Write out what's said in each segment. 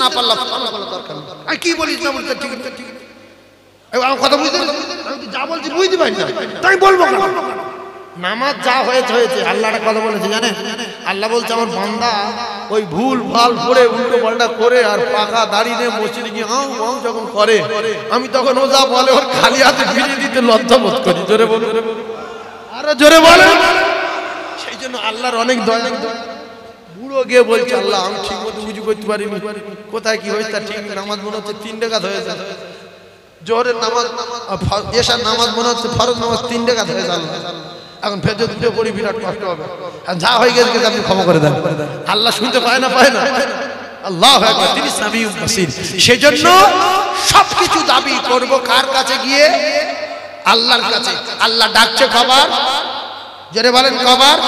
না পারলাম দরকার নেই। আমি কি বলিস না বলতে ঠিক আমার কথা বুঝতে আমি যা বলছি বুঝতে পারি না তাই বলবো না। নামাজ যা হয়েছে হয়েছে। আল্লাহ একটা কথা বলেছে জানেন, আল্লাহ বলছে আমার বান্দা ওই ভুল ভাল পড়ে উল্টো পাল্টা করে আর পাকা দাড়ি নিয়ে মসজিদে গিয়ে হাউ হাউ যখন করে, আমি তখন ও যা বলে ওর খালি হাতে ফিরিয়ে দিতে লজ্জা বোধ করি। জোরে বলে আরো জোরে বলে। সেই জন্য আল্লাহর অনেক দয়া। বুড়ো গিয়ে বলছে আল্লাহ আমি ঠিক মতো উজু করতে পারিনি, কোথায় কি হয়েছে ঠিক নামাজ মনে হচ্ছে 3 টাকা হয়েছে, জোহরের নামাজ এশার নামাজ মনে হচ্ছে ফরজ নামাজ 3 টাকা হয়েছে। আল্লাহ এখন ফেজর দুটো পড়ি বিরাট কষ্ট হবে, যা হয়ে গেছে আপনি ক্ষমা করে দেন। আল্লাহ শুনতে পায় না পায় না। আল্লাহু আকবার, তিনি সামিউল বাসীর। সেজন্য সবকিছু দাবি করব কার কাছে গিয়ে? আল্লাহর কাছে। আল্লাহ ডাকছে কবার? জোরে বলেন কবার?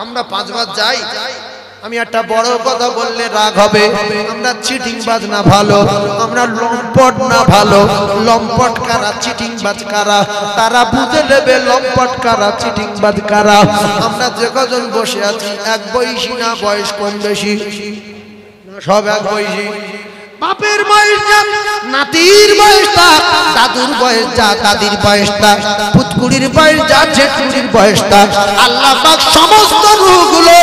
আমরা 5 বার যাই। আমি একটা বড় কথা বললে রাগ হবে, আমরা চিটিংবাজ না ভালো, আমরা লম্পট না ভালো। লম্পট কারা, চিটিংবাজ কারা, তারা বুঝে নেবে লম্পট কারা, চিটিংবাজ কারা। আমরা যে কজন বসে আছি এক বয়সী না, বয়স কম বেশি সব এক বয়সী। বাপের বয়স যা, নাতির বয়সটা, দাদুর বয়স যা, দাদির বয়সটা, পুতকুড়ির বয়স যা, জেঠুড়ির বয়সটা। আল্লাহ পাক সমস্ত রূহগুলো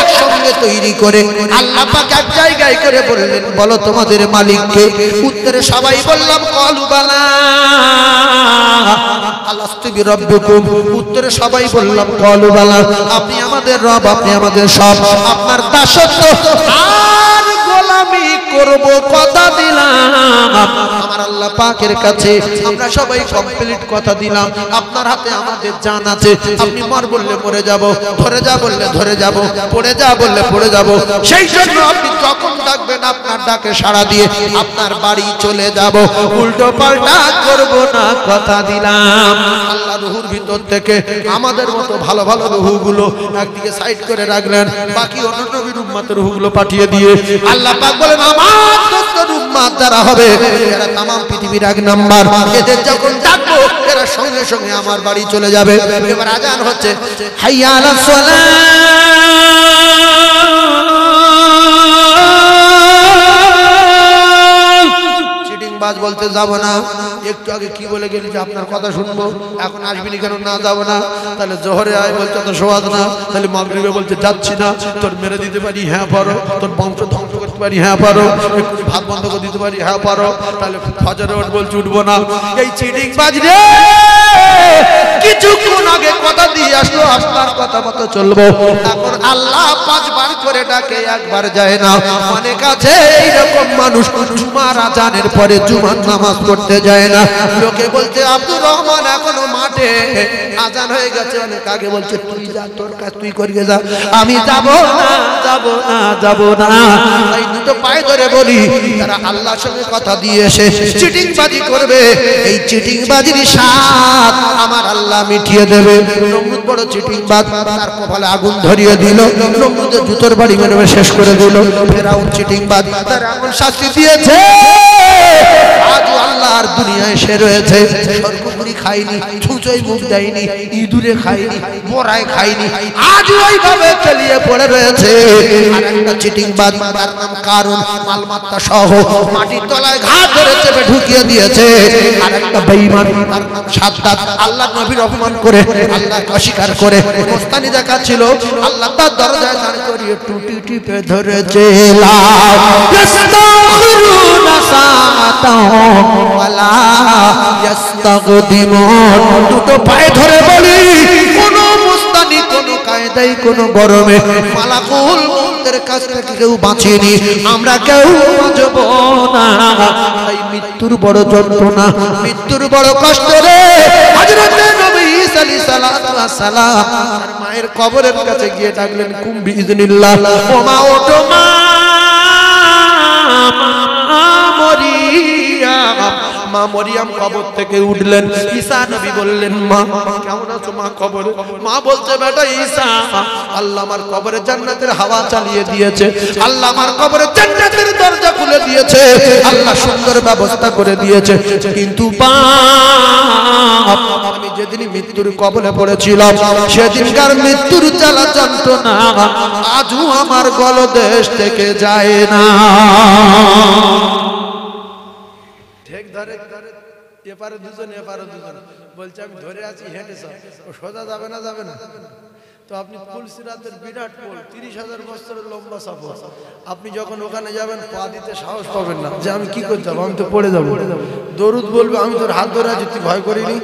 একসঙ্গে তৈরি করে আল্লাহ পাক এক জায়গায় করে বললেন বলো তোমাদের মালিককে। উত্তরে সবাই বললাম ক্বালু বালা আলাস্তু বিরাব্বিকুম। উত্তরে সবাই বললাম ক্বালু বালা, আপনি আমাদের রব, আপনি আমাদের সব, আপনার দাসত্ব আর গোলামি করব কথা দিলাম। আমার আল্লাহ পাকের কাছে আমরা সবাই কমপ্লিট কথা দিলাম। আপনার হাতে আমাদের জান আছে, আপনি মর বললে মরে যাব, ধরে যা বললে ধরে যাব, পড়ে যা বললে পড়ে যাব। সেই জন্য আপনি যখন ডাকবেন আপনার ডাকে সাড়া দিয়ে আপনার বাড়ি চলে যাব, উল্টো পাল্টা করব না কথা দিলাম। আল্লাহ রুহুর ভিতর থেকে আমাদের মতো ভালো ভালো রুহগুলো একদিকে সাইড করে রাখলেন, বাকি অন্য নবীর উম্মতের রুহগুলো পাঠিয়ে দিয়ে আল্লাহ পাক বলেন আমার দোস্তের উম্মত যারা হবে এরা तमाम পৃথিবীর এক নাম্বার। এদের যখন ডাকবো এরা সঙ্গে সঙ্গে আমার বাড়ি চলে যাবে। এবার আজান হচ্ছে, হাইয়া আলাস সালাহ। চিটিংবাজ বলতে যাব না। একটু আগে কি বলে গেলি যে আপনার কথা শুনবো, এখন আসবিনি কেন? না যাব না। তাহলে জোহরে আয় বলছে তো সোয়াদ না, তাহলে মাগরিবে বলছে যাচ্ছি না। তোর মেরে দিতে পারি, হ্যাঁ পারো। তোর বংশ ধ্বংস করতে পারি, হ্যাঁ পারো। একটু ভাত বন্ধ করে দিতে পারি, হ্যাঁ পারো। তাহলে ফজরে ওঠ বলছে উঠবো না। এই চিটিংবাজ রে কিছুক্ষণ আগে কথা দিয়ে আসলো আপনার কথা মতো চলবো। এখন আল্লাহ 5 বার করে ডাকে, একবার যায় না। অনেক আছে এইরকম মানুষ জুমার আজানের পরে জুমার নামাজ পড়তে যায় না। লোকে বলছে আব্দুর রহমান এখনো মাঠে, আজান হয়ে গেছে অনেক আগে। বলছে তুই যা, তোর কাজ তুই করিয়ে যা, আমি যাব না, যাব না, যাব না। তাই দুটো পায়ে ধরে বলি তারা আল্লাহর সঙ্গে কথা দিয়ে এসে চিটিংবাজি করবে, এই চিটিংবাজির স্বাদ আমার আল্লাহ মিটিয়ে দেবে। নমরুদ বড় চিটিংবাজ, তার কপালে আগুন ধরিয়ে দিল, নমরুদের জুতোর বাড়ি মেরে শেষ করে দিল। ফেরাউন চিটিংবাজ, তার এমন শাস্তি দিয়েছে আজও আল্লাহর দুনিয়ায় সে রয়েছে। সর্বপুরি খাইনি, ছুঁচোই মুখ দেয়নি, ইঁদুরে খাইনি, বোরায় খাইনি, আজও ওইভাবে চালিয়ে পড়ে রয়েছে। আর একটা চিটিংবাজ, তার নাম কারুন, মালমাত্তা সহ মাটির তলায় ঘাট ধরে চেপে ঢুকিয়ে দিয়েছে। আর একটা বেঈমান, তার নাম সাদ্দাত, আল্লাহ নবীর অপমান করে, আল্লাহকে অস্বীকার করে মোস্তানি দেখাচ্ছিল। আল্লাহ তার দরজায় দাঁড় করিয়ে টুটি টিপে ধরেছে। দুটো পায়ে ধরে বলি কোন মুস্তানি, কোন কায়দাই, কোন গরমে মালাকুল মউতের কাছ থেকে কেউ বাঁচেনি, আমরা কেউ বাঁচব না। তাই মৃত্যুর বড় যন্ত্রণা, মৃত্যুর বড় কষ্ট রে। হযরত নবী ঈসা আলাইহিস সালাতু ওয়াস সালাম তার মায়ের কবরের কাছে গিয়ে ডাকলেন কুম বিইজনিল্লাহ, ও মা ওঠো মা মরিয়াম। মা মরিয়াম কবর থেকে উঠলেন। ঈসা নবী বললেন মা কেমন আছো মা? কবরে। মা বলছে বেটা ঈসা, আল্লাহ আমার কবরে জান্নাতের হাওয়া চালিয়ে দিয়েছে, আল্লাহ আমার কবরে জান্নাতের দরজা খুলে দিয়েছে। দিয়েছে, আল্লাহ সুন্দর ব্যবস্থা করে দিয়েছে। কিন্তু আমি যেদিন মৃত্যুর কবলে পড়েছিলাম সেদিনকার মৃত্যুর জ্বালা যন্ত্রণা আজও আমার গলদেশ থেকে যায় না। ঠিক ধরে এপারে দুজন এপারে দুজন বলছে আমি ধরে আছি হেঁটে সোজা যাবে না যাবে না। তো আপনি ফুলসিরাতের বিরাট পোল 30,000 বছরের লম্বা সফর, আপনি যখন ওখানে যাবেন পা দিতে সাহস পাবেন না যে আমি কি করতে যাবো, আমি তো পড়ে যাবো। দরুদ বলবে আমি তোর হাত ধরে আছি তুই ভয় করিনি,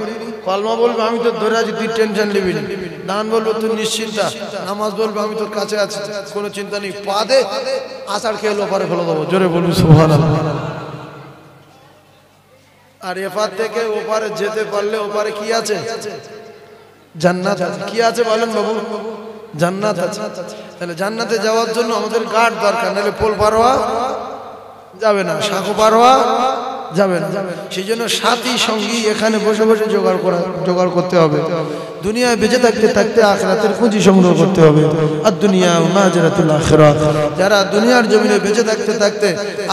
কলমা বলবে আমি তোর ধরে আছি তুই টেনশন নিবি না, দান বলবে তুই নিশ্চিন্তা, নামাজ বলবে আমি তোর কাছে আছি কোনো চিন্তা নেই, পা দে আষাঢ় খেয়ে ওপারে ফেলে দেবো। জোরে বলবি সুবহানাল্লাহ। আর এপার থেকে ওপারে যেতে পারলে ওপারে কি আছে? জান্নাত আছে। কি আছে বলেন বাবু? জান্নাত আছে। তাহলে জান্নাতে যাওয়ার জন্য আমাদের গার্ড দরকার, নাহলে পোল পারোয়া যাবে না, সাঁকো পারোয়া যাবে না। সেই জন্য সাথী সঙ্গী এখানে বসে বসে জোগাড় করতে হবে। দুনিয়ায় বেঁচে থাকতে থাকতে আখিরাতের পুঁজি সংগ্রহ করতে হবে। আর দুনিয়া মাজরাতুল আখিরাত, যারা দুনিয়ার জমিনে বেঁচে থাকতে থাকতে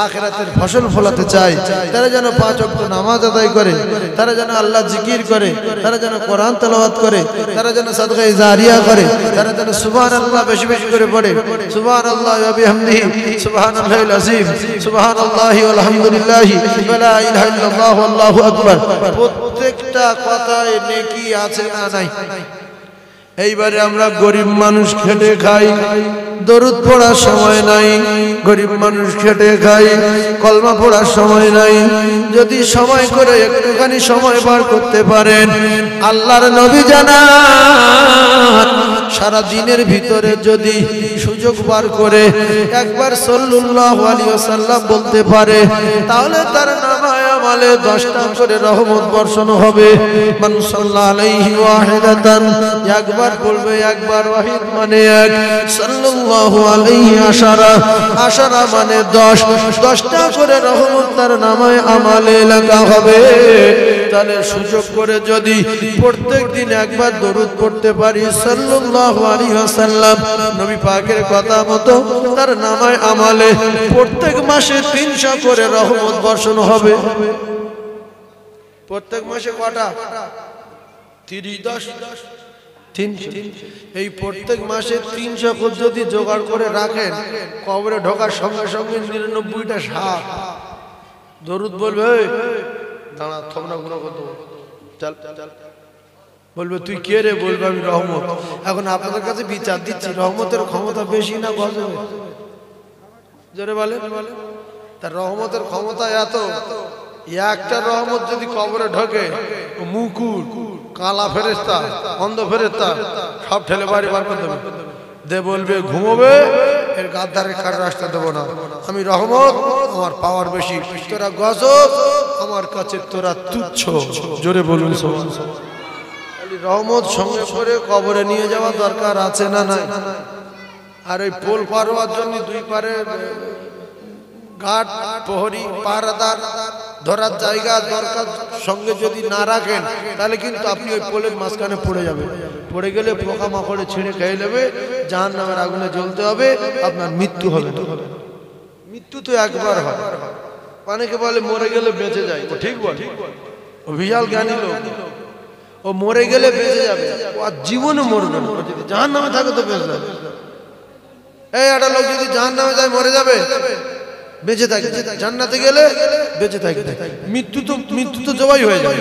আখিরাতের ফসল ফলাতে চায় তারা যেন 5 ওয়াক্ত নামাজ আদায় করে, তারা যেন আল্লাহ জিকির করে, তারা যেন কোরআন তেলাওয়াত করে, তারা যেন সাদকায়ে জারিয়া করে, তারা যেন সুবহানাল্লাহ বেশি বেশি করে পড়ে। সুবহানাল্লাহি ওয়া বিহামদিহি সুবহানাল্লাহিল আযীম সুবহানাল্লাহি ওয়াল হামদুলিল্লাহি ওয়া লা ইলাহা ইল্লাল্লাহু আল্লাহু আকবার। প্রত্যেকটা কথায় নেকি আছে না নাই? এইবারে আমরা গরিব মানুষ খেটে খাই, দরুদ পড়ার সময় নাই, গরিব মানুষ খেটে খাই, কলমা পড়ার সময় নাই। যদি সময় করে একটুখানি সময় বার করতে পারেন, আল্লাহর নবী জানান সারা দিনের ভিতরে যদি সুযোগ বার করে একবার সাল্লাল্লাহু আলাইহি ওয়াসাল্লাম বলতে পারে, তাহলে তার নামায় আমলে 10টা করে রহমত বর্ষণ হবে। মান সাল্লাল্লাহু আলাইহি ওয়াহিদাতান, একবার বলবে, একবার ওয়াহিদ মানে এক, সাল্লাল্লাহু আলাইহি আশারা, আশারা মানে 10, 10টা করে রহমত তার নামায় আমলে লেখা হবে। তাহলে সুযোগ করে যদি প্রত্যেক দিন একবার দরুদ পড়তে পারি সাল্লাল্লাহু আলাইহি ওয়াসাল্লাম নবী পাকের কথা মতো, তার নামায় আমলে প্রত্যেক মাসে 300 করে রহমত বর্ষণ হবে। প্রত্যেক মাসে কটা? 30 10 300। এই প্রত্যেক মাসে 300 করে যদি জোগাড় করে রাখেন, কবরে ঢোকার সঙ্গে সঙ্গে 99টা সাপ দরুদ বলবে, দাঁড়া থমনা গুলো কত চল, বলবে তুই কে রে? বলবে আমি রহমত। এখন আপনাদের কাছে বিচার দিচ্ছি, রহমতের ক্ষমতা বেশি না গজবে? জোরে বলে। তার রহমতের ক্ষমতা এত, একটা রহমত যদি কবরে ঢোকে, মুকুর কালা ফেরেশতা অন্ধ ফেরেশতা সব ঠেলে বাড়ি বার করে দেবে, দে বলবে ঘুমোবে, এর গাদ্দারে কার রাস্তা দেবো না, আমি রহমত, আমার পাওয়ার বেশি, তোরা গজব, আমার কাছে তোরা তুচ্ছ। জোরে বলুন সুবহানাল্লাহ। রহমত সঙ্গে করে কবরে নিয়ে যাওয়া দরকার আছে না নাই? আর ওই পোল পার হওয়ার জন্য 2 পারে ঘাট প্রহরী পাহারাদার ধরার জায়গা দরকার সঙ্গে যদি না রাখেন, তাহলে কিন্তু আপনি ওই পোলের মাঝখানে পড়ে যাবেন। পড়ে গেলে পোকা মাকড়ে ছিঁড়ে খেয়ে নেবে, জাহান্নামের আগুনে জ্বলতে হবে, আপনার মৃত্যু হবে। মৃত্যু তো একবার হয়। অনেকে বলে মরে গেলে বেঁচে যায়, ও ঠিক বলে, ও বিশাল জ্ঞানী লোক, ও মরে গেলে বেঁচে যাবে, ও আর জীবনে মরবে না। যদি জাহান্নামে থাকে তো বেঁচে যাবে। এই একটা লোক যদি জাহান্নামে যায় মরে যাবে, বেঁচে থাকে, জান্নাতে গেলে বেঁচে থাকে। মৃত্যু তো জবাই হয়ে যাবে,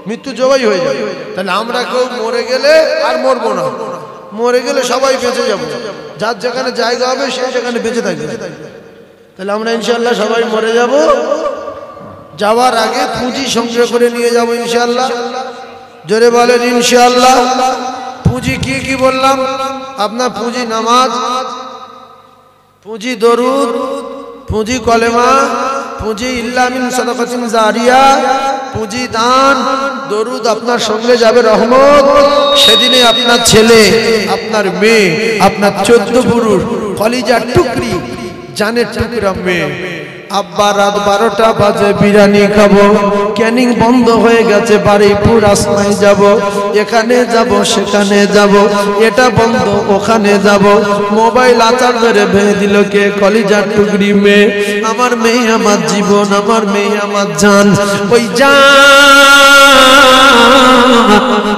মৃত্যু জবাই হয়ে যাবে। তাহলে আমরা কেউ মরে গেলে আর মরবো না, মরে গেলে সবাই বেঁচে যাবো, যার যেখানে জায়গা হবে সে সেখানে বেঁচে থাকবে। তাহলে আমরা ইনশাআল্লাহ সবাই মরে যাব, যাওয়ার আগে পুঁজি সংগ্রহ করে নিয়ে যাবো ইনশাআল্লাহ। জোরে বলেন ইনশাআল্লাহ। পুঁজি কি কি বললাম? আপনার পুঁজি নামাজ, পুঁজি দরুদ, পুঁজি কলেমা, পুঁজি ইল্লা মিন সাদাকাতিন জারিয়া, পুঁজি দান, দরুদ আপনার সঙ্গে যাবে রহমত। সেদিনে আপনার ছেলে, আপনার মেয়ে, আপনার 14 পুরুষ, কলিজার টুকরি, জানের টুকরা মেয়ে আব্বা রাত 12টা বাজে বিরিয়ানি খাবো, ক্যানিং বন্ধ হয়ে গেছে, বারুইপুর আসমাই যাব, এখানে যাব সেখানে যাব, এটা বন্ধ ওখানে যাব। মোবাইল আচার ধরে ভেঙে দিল কে? কলিজার টুকরি মেয়ে, আমার মেয়ে আমার জীবন, আমার মেয়ে আমার জান। ওই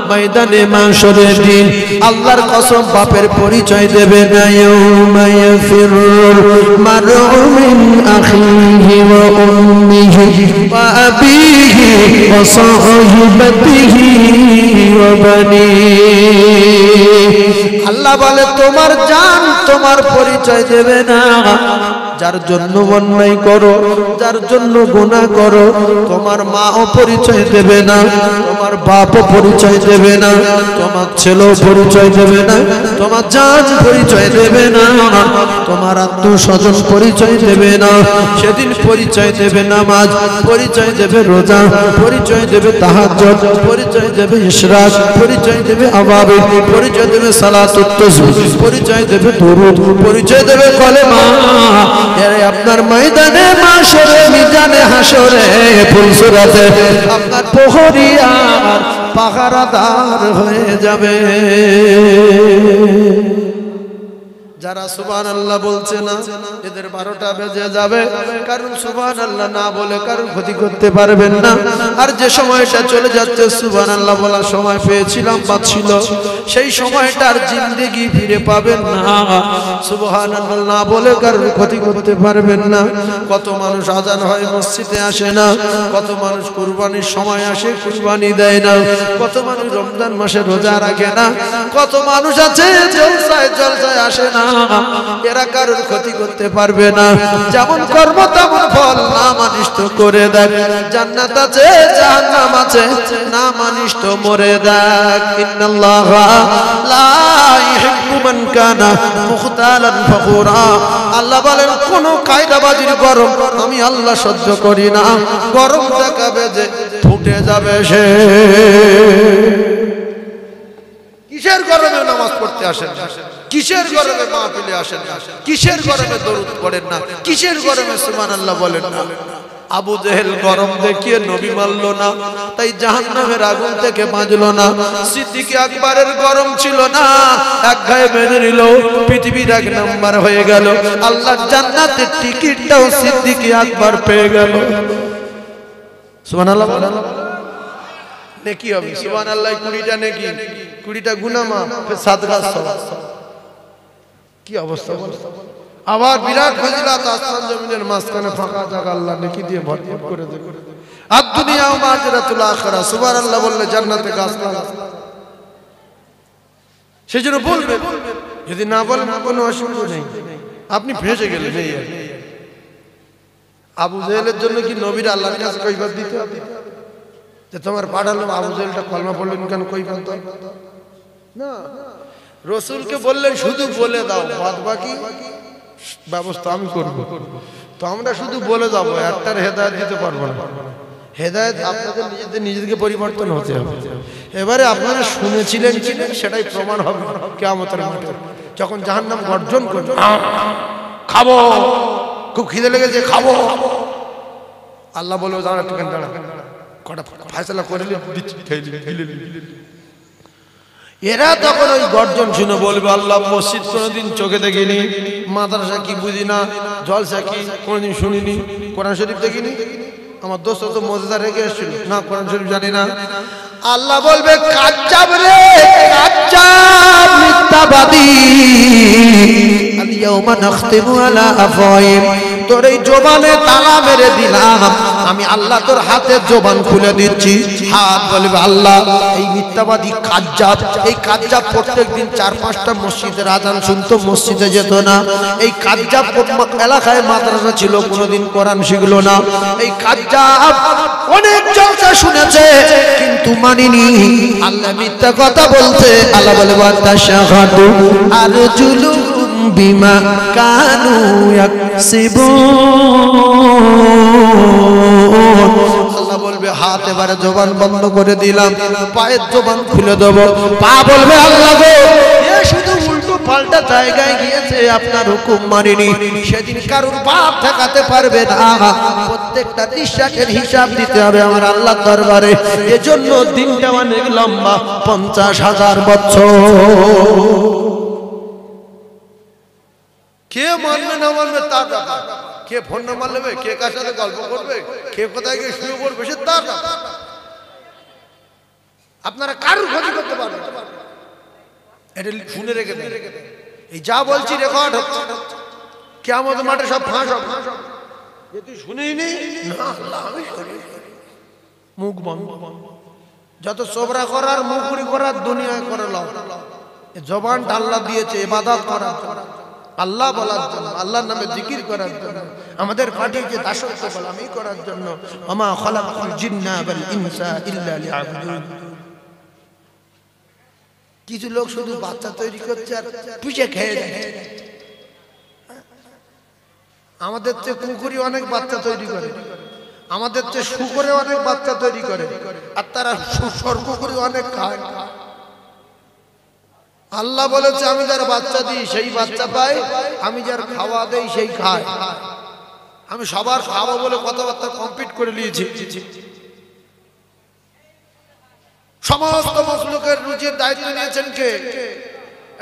ময়দানে মাশরের দিন আল্লাহর কসম বাপের পরিচয় দেবে না। ইয়াউমা ইয়াফিরুল মারউ মিন আখিহি ওয়া উম্মিহি ওয়া আবিহি ওয়া সাহিবাতিহি ওয়া বানিহি। আল্লাহ বলে তোমার জান তোমার পরিচয় দেবে না। যার জন্য অন্যায় করো, যার জন্য গুনাহ করো, তোমার মাও পরিচয় দেবে না, তোমার বাপও পরিচয় দেবে না, তোমার ছেলেও পরিচয় দেবে না, তোমার জান পরিচয় দেবে না, তোমার আত্মস্বজন পরিচয় দেবে না। সেদিন পরিচয় দেবে নামাজ, পরিচয় দেবে রোজা, পরিচয় দেবে তাহাজ্জুদ, পরিচয় দেবে ইশরাক, পরিচয় দেবে আওয়াবিল, পরিচয় দেবে সালাতুত তাসবিহ, পরিচয় দেবে দুরূদ, পরিচয় দেবে কলেমা। এর আপনার ময়দানে মাশরে মিজানে হাসরে ফুলসুরাতে আপনার প্রহরিয়ার পাহারাদার হয়ে যাবে। যারা সুবহানাল্লাহ বলছে না এদের 12টা বেজে যাবে, কারণ সুবহানাল্লাহ না বলে কারণ ক্ষতি করতে পারবেন না। আর যে সময়টা চলে যাচ্ছে সুবহানাল্লাহ বলার সময় পেয়েছিলাম বাঁচছিল, সেই সময়টার জিন্দেগি ফিরে পাবেন না। সুবহানাল্লাহ না বলে কারণ ক্ষতি করতে পারবেন না। কত মানুষ আজান হয় মসজিদে আসে না, কত মানুষ কুরবানির সময় আসে কুরবানি দেয় না, কত মানুষ রমজান মাসে রোজা রাখে না, কত মানুষ আছে জলসায় জলসায় আসে না। এরা কারোর ক্ষতি করতে পারবে না। যেমন কর্ম তেমন ফল, না মানিস তো করে দেখ, জান্নাত আছে জাহান্নাম আছে, না মানিস তো মরে দেখ। ইন্নাল্লাহা লা ইউহিব্বু মান কানা মুখতালান ফখুরা। আল্লাহ বলেন কোন কায়দাবাজির গরম আমি আল্লাহ সহ্য করি না। গরম দেখাবে যে ফুটে যাবে সে। কিসের গরমে নামাজ পড়তে আসেন না? কিসের গরমে মাহফিলে আসেন না? কিসের গরমে দরুদ পড়েন না? কিসের গরমে সুবহানাল্লাহ বলেন না? আবু জেহেল গরম দেখিয়ে নবী মানল না, তাই জাহান্নামের আগুন থেকে বাঁচল না। সিদ্দিক আকবরের গরম ছিল না, এক গায়ে মেনে নিল, পৃথিবীর 1 নাম্বার হয়ে গেল। আল্লাহর জান্নাতের টিকিটটাও সিদ্দিক আকবর পেয়ে গেল। সুবহানাল্লাহ বলেন নেকি হবে। সুবহানাল্লাহ 20টা নেকি, 20টা গুনাহ মাফ, ফের সাদকা সওয়াব। কি অবস্থা বল। আবার বিরাট ফজিলত, আসমান জমিনের মাঝখানে ফাঁকা জায়গা আল্লাহ নেকি দিয়ে ভরপুর করে দেবে। আর দুনিয়া ও আখিরাতুল আখিরা। সুবহানাল্লাহ বললে জান্নাতে গাছ লাগা। সেজন্য বলবে, যদি না বলেন কোনো অসুবিধা নেই, আপনি ফেঁসে গেলেন। এই আবু জেহেলের জন্য কি নবীর আল্লাহর কাছে কৈফিয়ত দিতে হবে যে তোমার পাঠালো আবু জেহেলটা কলমা পড়লেন কেন? কৈফিয়ত না, রাসূলকে বললেন শুধু বলে দাও, বাদ বাকি ব্যবস্থা আমি করব। তো আমরা শুধু বলে যাব, একটার হেদায়েত দিতে পারবো না। হেদায়েত আপনাদের নিজেদেরকে পরিবর্তন হতে হবে। এবারে আপনারা শুনেছিলেন কিনা সেটাই প্রমাণ হবে কিয়ামতের মাঠে, যখন জাহান্নাম গর্জন করবে, খাবো, খুব খিদে লেগেছে খাবো। আল্লাহ বলবে দাঁড়া একটু দাঁড়া, কটা ফয়সালা করে দিচ্ছি, এরা তখন ওই গর্জন শুনে বলবে আল্লাহ মসজিদ কোনোদিন চোখে দেখিনি, মাদ্রাসা কি বুঝি না, জলসা কি কোনোদিন শুনিনি, কোরআন শরীফ দেখিনি, আমার দোস্ত তো মজদা রেখে এসেছিল না, কোরআন শরীফ জানি না। আল্লাহ বলবে কাচ্চাব রে কাচ্চাব মিথ্যাবাদী, আল-ইয়াওমা নাখতিমু আলা আফওয়াহিম, তোর এই জবানে তালা মেরে দিলাম আমি আল্লাহ, তোর হাতের জবান খুলে দিচ্ছি। হাত বলবে আল্লাহ এই মিথ্যাবাদী কাজ্জাব, এই কাজ্জাব প্রত্যেকদিন 4-5টা মসজিদের আজান শুনতো, মসজিদে যেত না। এই কাজ্জাব এলাকায় মাদ্রাসা ছিল, কোনোদিন কোরআন শিখলো না। এই কাজ্জাব অনেক জলসা শুনেছে কিন্তু মানিনি। আল্লাহ মিথ্যা কথা বলতে, আল্লাহ বলে ওয়াতাশাহাদু আরজুলুহুম বিমা কানু ইয়াকসিবুন। আল্লাহ বলবে হাত এবারে জবান বন্ধ করে দিলাম, পায়ের জবান খুলে দেব। পা বলবে আল্লাহ গো এ শুধু উল্টো পাল্টা জায়গায় গিয়েছে, আপনার হুকুম মানেনি, সেদিন কারুর বাপ ঠেকাতে পারবে না। প্রত্যেকটা নিঃশ্বাসের হিসাব দিতে হবে আমার আল্লাহর দরবারে। এজন্য দিনটা অনেক লম্বা, 50,000 বছর। কে মানবে না মানবে তার ব্যাপার, কে ফোন নাম্বার নেবে, কে কার সাথে গল্প করবে, কে কোথায় গিয়ে শুয়ে পড়বে, সে তার ব্যাপার। আপনারা কারুর ক্ষতি করতে পারবেন, এটা শুনে রেখে দেন। এই যা বলছি রেকর্ড হচ্ছে, কিয়ামত মাঠে সব ফাঁস হবে। যে তুই শুনেই নেই, না আল্লাহ আমি শুনি, মুখ বন্ধ। যত সোবরা করার, মুখুরি করার, দুনিয়ায় করে লাও। জবানটা আল্লাহ দিয়েছে ইবাদত করার জন্য, আল্লাহ বলার জন্য, আল্লাহর নামে জিকির করার জন্য, আমাদের পাঠিয়েছে দাসত্ব গোলামি করার জন্য। ওমা খালাকাতুল জিন্না ওয়াল ইনসা ইল্লা লিয়াবুদুন। কিছু লোক শুধু বাচ্চা তৈরি করছে আর পিছে খেয়ে যাচ্ছে। আমাদের চেয়ে কুকুরি অনেক বাচ্চা তৈরি করে, আমাদের চেয়ে শুকরে অনেক বাচ্চা তৈরি করে, আর তারা স্বর্গ করে অনেক খায়। আল্লাহ বলেছে আমি যার বাচ্চা দিই সেই বাচ্চা পাই, আমি যার খাওয়া দেই সেই খায়। আমি সবার খাওয়াবো বলে কথাবার্তা কমপ্লিট করে নিয়েছি। সমস্ত মখলুকের রুজির দায়িত্ব নিয়েছেন কে?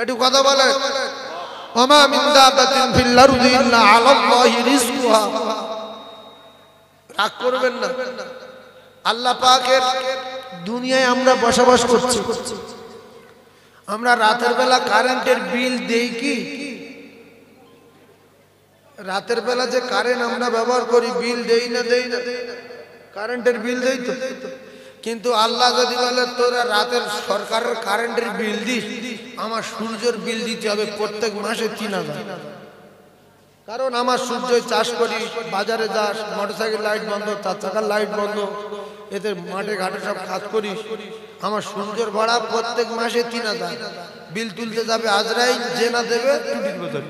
একটু কথা বলেন। ওমা মিন দাব্বাতিন ফিল আরদি ইল্লা আলাল্লাহি রিজকুহা। রাগ করবেন না, আল্লাহ পাকের দুনিয়ায় আমরা বসবাস করছি। আমরা রাতের বেলা কারেন্টের বিল দেই কি? রাতের বেলা যে কারেন্ট আমরা ব্যবহার করি, বিল দেই না? দেই না? কারেন্টের বিল দেই তো। কিন্তু আল্লাহ যদি বলে তোরা রাতের সরকারের কারেন্টের বিল দিস, আমার সূর্যের বিল দিতে হবে প্রত্যেক মাসে 3,000। কারণ আমার সূর্য চাষ করি, বাজারে যাস, মোটরসাইকেল লাইট বন্ধ, 4 চাকার লাইট বন্ধ, এদের মাঠে ঘাটে সব কাজ করি, আমার সূর্যের ভাড়া প্রত্যেক মাসে 3,000। বিল তুলতে যাবে আজরাইল, যে না দেবে টুটির বোতল।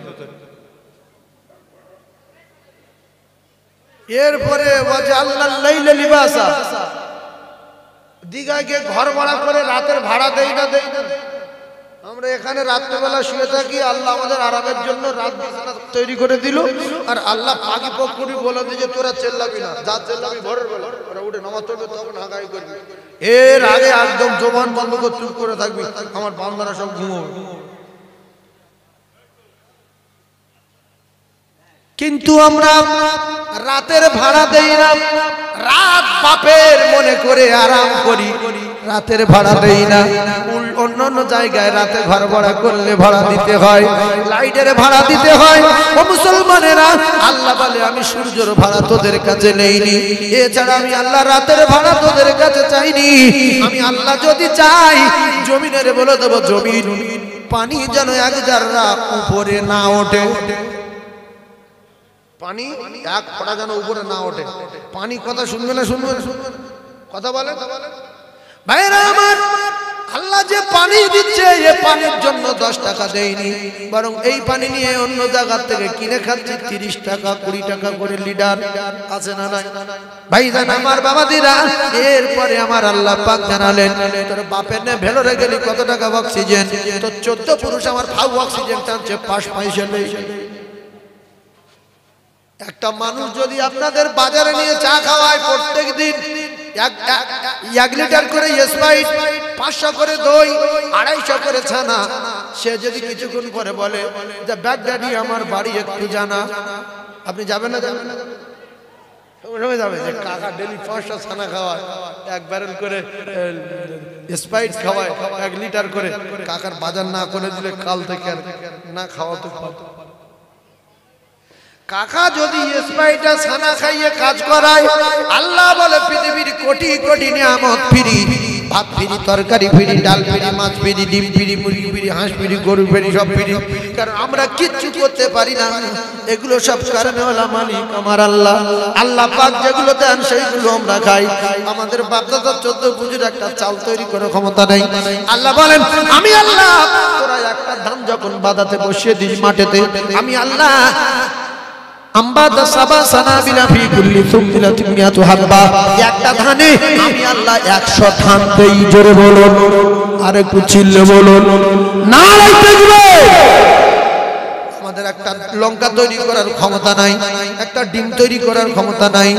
এরপরে ওয়াজআলনাল লাইলা লিবাসা, দিঘায় গিয়ে ঘর ভাড়া করে রাতের ভাড়া দেই না? দেই না? আমরা এখানে রাত্রেবেলা শুয়ে থাকি, আল্লাহ আমাদের আরামের জন্য রাত বিছানা তৈরি করে দিল, আর আল্লাহ পাকি পক্ষরি বলে দিয়ে তোরা চেল্লাবি না, যা চেল্লাবি ভোরের বেলা, ওরা উঠে নামাজ পড়বে তখন হাঁকাই করবি। এর আগে একদম জবান বন্ধ করে চুপ করে থাকবি, আমার বান্দারা সব ঘুমোবে। কিন্তু আমরা রাতের ভাড়া দেই না, রাত বাপের মনে করে আরাম করি, রাতের ভাড়া দেই না। অন্যান্য জায়গায় রাতে ঘর ভাড়া করলে ভাড়া দিতে হয়, লাইটের ভাড়া দিতে হয়। ও মুসলমানেরা, আল্লাহ বলে আমি সূর্যের ভাড়া তোদের কাছে নেইনি, এছাড়া আমি আল্লাহ রাতের ভাড়া তোদের কাছে চাইনি। আমি আল্লাহ যদি চাই জমিনের বলে দেবো, জমিন পানি যেন 1 জাররা উপরে না ওঠে, পানি 1 ফোঁটা যেন উপরে না ওঠে। পানি কথা শুনবে না? শুনবে না? কথা বলে ভাইরা আমার, আল্লাহ যে পানি দিচ্ছে, এই পানির জন্য 10 টাকা দেয়নি, বরং এই পানি নিয়ে অন্য জায়গা থেকে কিনে খাচ্ছি 30 টাকা 20 টাকা করে লিটার। আছে না নাই ভাইজান আমার বাবাদিরা? এরপরে আমার আল্লাহ পাক জানালেন, তোর বাপের নে ভেলোরে গেলি কত টাকা অক্সিজেন, তোর 14 পুরুষ আমার ফাউ অক্সিজেন টানছে 5 পয়সা নেই। একটা মানুষ যদি আপনাদের বাজারে নিয়ে চা খাওয়ায়, প্রত্যেক দিন 1 লিটার করে স্প্রাইট, 500 করে দই, 250 করে ছানা, সে যদি কিছুক্ষণ পরে বলে যে ব্যাগডাডি আমার বাড়ি একটু জানা, আপনি যাবেন না? যাবেন না? সঙ্গে যাবে যে কাকা ডেলি 500 ছানা খাওয়ায়, 1 ব্যারেল করে স্প্রাইট খাওয়ায়, 1 লিটার করে। কাকার বাজার না করে দিলে কাল থেকে না খাওয়াতে পারতো। কাকা যদি স্প্রাইটটা ছানা খাইয়ে কাজ করায়, আল্লাহ বলে পৃথিবীর কোটি কোটি নিয়ামত ফ্রি, ভাত ফ্রি, তরকারি ফ্রি, ডাল ফ্রি, মাছ ফ্রি, ডিম ফ্রি, মুরগি ফ্রি, হাঁস ফ্রি, গরু ফ্রি, সব ফ্রি। কারণ আমরা কিচ্ছু করতে পারি না, এগুলো সব কারণে হলো মালিক আমার আল্লাহ। আল্লাহ পাক যেগুলো দেন সেইগুলো আমরা খাই। আমাদের বাপদাদার 14 পুজোর একটা চাল তৈরি করার ক্ষমতা নেই। আল্লাহ বলেন আমি আল্লাহ, তোরা একটা ধান যখন বাদাতে বসিয়ে দিস মাটিতে, আমি আল্লাহ আম্বাদা সাবা সানাবিলা ফি কুল্লি সুমতিলাতিন মিয়াতু হাব্বা, একটা ধানে আমি আল্লাহ 100 ধান দেই। জোরে বলুন, আর একটু চিল্লে বলুন নারায়ে তাকবীর। ওদের একটা লঙ্কা তৈরি করার ক্ষমতা নাই, একটা ডিম তৈরি করার ক্ষমতা নাই।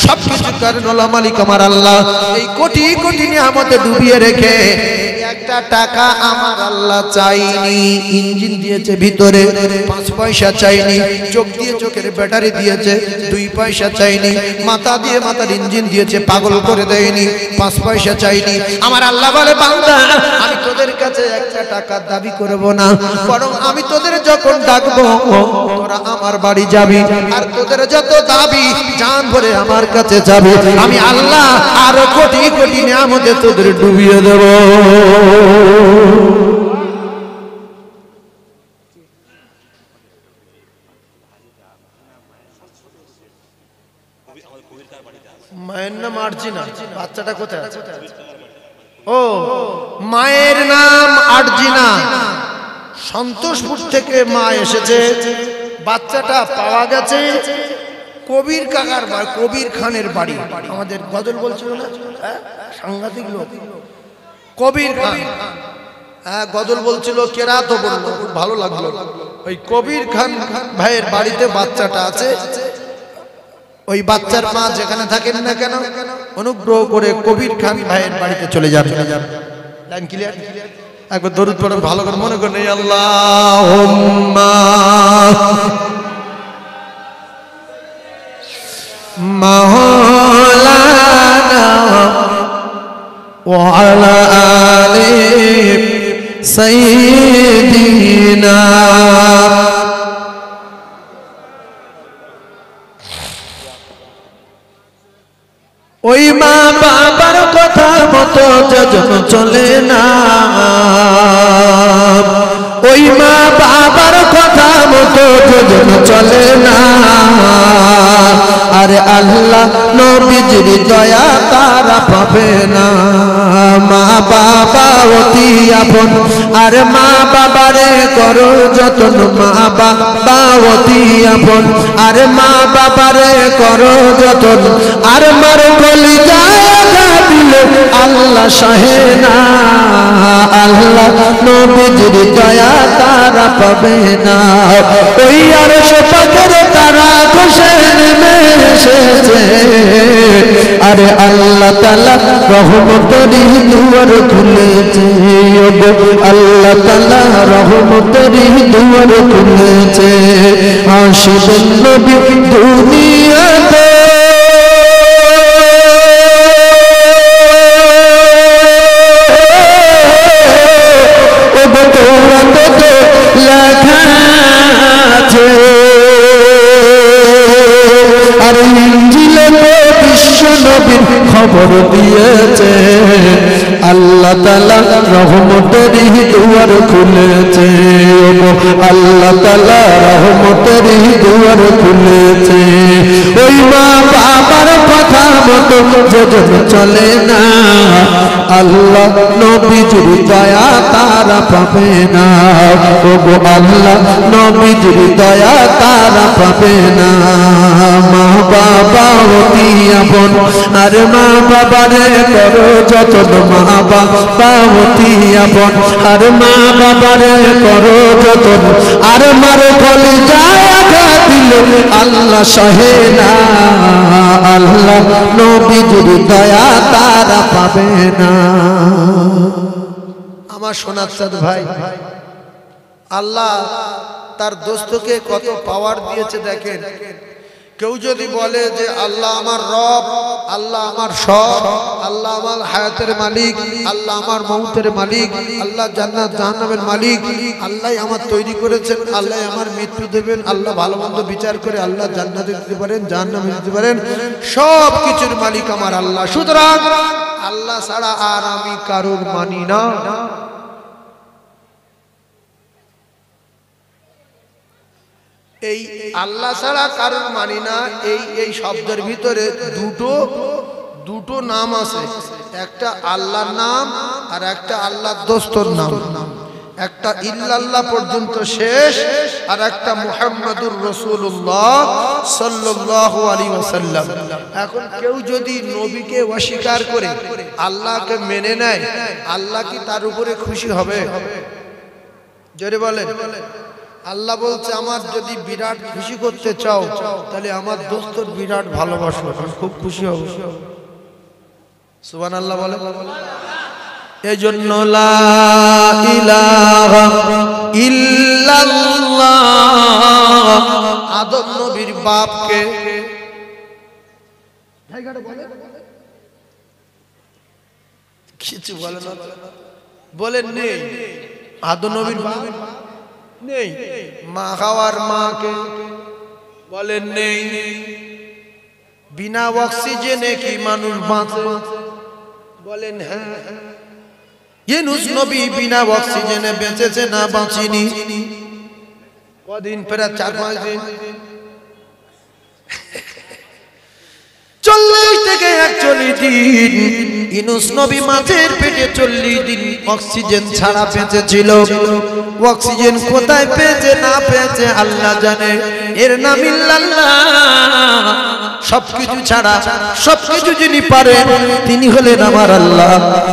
সবকিছু করেন ওলা মালিক আমার আল্লাহ। এই কোটি কোটি নিয়ামতে ডুবিয়ে রেখে একটা টাকা আমার আল্লাহ চাইনি। ইঞ্জিন দিয়েছে ভিতরে, 5 পয়সা চাইনি। চোখ দিয়ে চোখের ব্যাটারি দিয়েছে, 2 পয়সা চাইনি। মাথা দিয়ে মাথার ইঞ্জিন দিয়েছে, পাগল করে দেয়নি, 5 পয়সা চাইনি। আমার আল্লাহ বলে বান্দা, আমি তোদের কাছে একটা টাকা দাবি করব না, বরং আমি তোদের যখন ডাকবো তোরা আমার বাড়ি যাবি, আর তোদের যত দাবি জান ভরে আমার কাছে যাবে। আমি আল্লাহ আরো কোটি কোটি নিয়ামতে তোদের ডুবিয়ে দেব। মায়ের নাম আরজিনা, বাচ্চাটা কোথায় আছে? ও মায়ের নাম আরজিনা, সন্তোষপুর থেকে মা এসেছে। বাচ্চাটা পাওয়া গেছে কবির কাকার বাড়ি, কবির খানের বাড়ি। আমাদের গজল বলছিল না, সাংঘাতিক লোক কবির খান। হ্যাঁ গজল বলছিল, কেরাতও বলল, খুব ভালো লাগলো। ওই কবির খান ভাইয়ের বাড়িতে বাচ্চাটা আছে। ওই বাচ্চার মা যেখানে থাকেন না কেন, অনুগ্রহ করে কবির খান ভাইয়ের বাড়িতে চলে যান। Line clear? একবার দরুদ পড়ে ভালো করে মনে করেন, এই আল্লাহুম্মা মাওলানা ওয়া আলা আলি সাইয়্যিদিনা। ওই মা বাবার কথা মতো যজন চলে না, ওই মা বাবার কথা মতো যজন চলে না। আরে আল্লাহ নবীজির দয়া তারা পাবে না। মা বাবা অতি আপন, আর মা বাবারে করো যতন। মা বাবা অতি আপন, আর মা বাবারে করো যতন। আর মার গলি জায়গা দিলে আল্লাহ সহে না। আল্লাহ নবীজির দয়া তারা পাবে না। ওই আরশ পাকের তারা খসে নেমে এসেছে। আরে আল্লাহ তাআলা রহমতের দুয়ার খুলেছে, আল্লাহ তাআলা রহমতের দুয়ার খুলেছে। আশিকুন নবী দুনিয়াতে লেখা আছে। আর ইনজিলে বিশ্ব নবীর খবর দিয়েছে। আল্লাহ তাআলা রহমতের দুয়ার খুলেছে, আল্লাহ তাআলা রহমতের দুয়ার খুলেছে। ওই মা বাবার কথা মতো যজন চলে না, আল্লাহ নবীজির দয়া তারা পাবে না। ওগো আল্লাহ নবীজির দয়া তারা পাবে না। মা বাবা অতি আপন, আর মা বাবারে করো যতন। মা বাবা অতি আপন, আর মা বাবারে করো যতন। আর মার গলে জায়গা দিলে আল্লাহ সহে না। আল্লাহ নবীজির দয়া তারা পাবে না। আমার সোনার চাঁদ ভাই, আল্লাহ তার দোস্তকে কত পাওয়ার দিয়েছে দেখেন। কেউ যদি বলে যে আল্লাহ আমার রব, আল্লাহ আমার সব, আল্লাহ আমার হায়াতের মালিক, আল্লাহ আমার মউতের মালিক, আল্লাহ জান্নাত জাহান্নামের মালিক, আল্লাহ আমার তৈরি করেছেন, আল্লাহ আমার মৃত্যু দেবেন, আল্লাহ ভালো মন্দ বিচার করে আল্লাহ জান্নাতে দিতে পারেন, জাহান্নামে দিতে পারেন, সব কিছুর মালিক আমার আল্লাহ। সুতরাং আল্লাহ ছাড়া আর আমি কারোর মানি না। এই আল্লাহ ছাড়া কারণ মানি না, এই শব্দের ভিতরে দুটো নাম আছে। একটা আল্লাহর নাম আর একটা আল্লাহর দোস্তর নাম। একটা ইল্লাল্লাহ পর্যন্ত শেষ, আর একটা মুহাম্মাদুর রাসূলুল্লাহ সাল্লাল্লাহু আলাইহি ওয়াসাল্লাম। এখন কেউ যদি নবীকে অস্বীকার করে আল্লাহকে মেনে নেয়, আল্লাহ কি তার উপরে খুশি হবে? জোরে বলেন। আল্লাহ বলছে আমার যদি বিরাট খুশি করতে চাও তাহলে আমার দোস্তর বিরাট ভালোবাসো, খুব খুশি হব। সুবহানাল্লাহ বলে। এই জন্য লা ইলাহা ইল্লাল্লাহ আদম নবীর বাপকে কিছু বলে না, বলেন নেই। আদম নবীর বাপ নেই। মা খাওয়ার মাকে বলেন নেই। বিনা অক্সিজেনে কি মানুষ বাঁচে? বলেন হ্যাঁ। ইউনূস নবী বিনা অক্সিজেনে বেঁচেছে না বাঁচিনি? কদিন? প্রায় 4-5 দিন। 40 থেকে 41 দিন ইউনূস নবী মাছের পেটে 40 দিন অক্সিজেন ছাড়া বেঁচেছিল। অক্সিজেন কোথায় পেয়েছে না পেয়েছে আল্লাহ জানে। এর নাম ইল্লাল্লাহ। সবকিছু ছাড়া সবকিছু যিনি পারেন তিনি হলেন আমার আল্লাহ।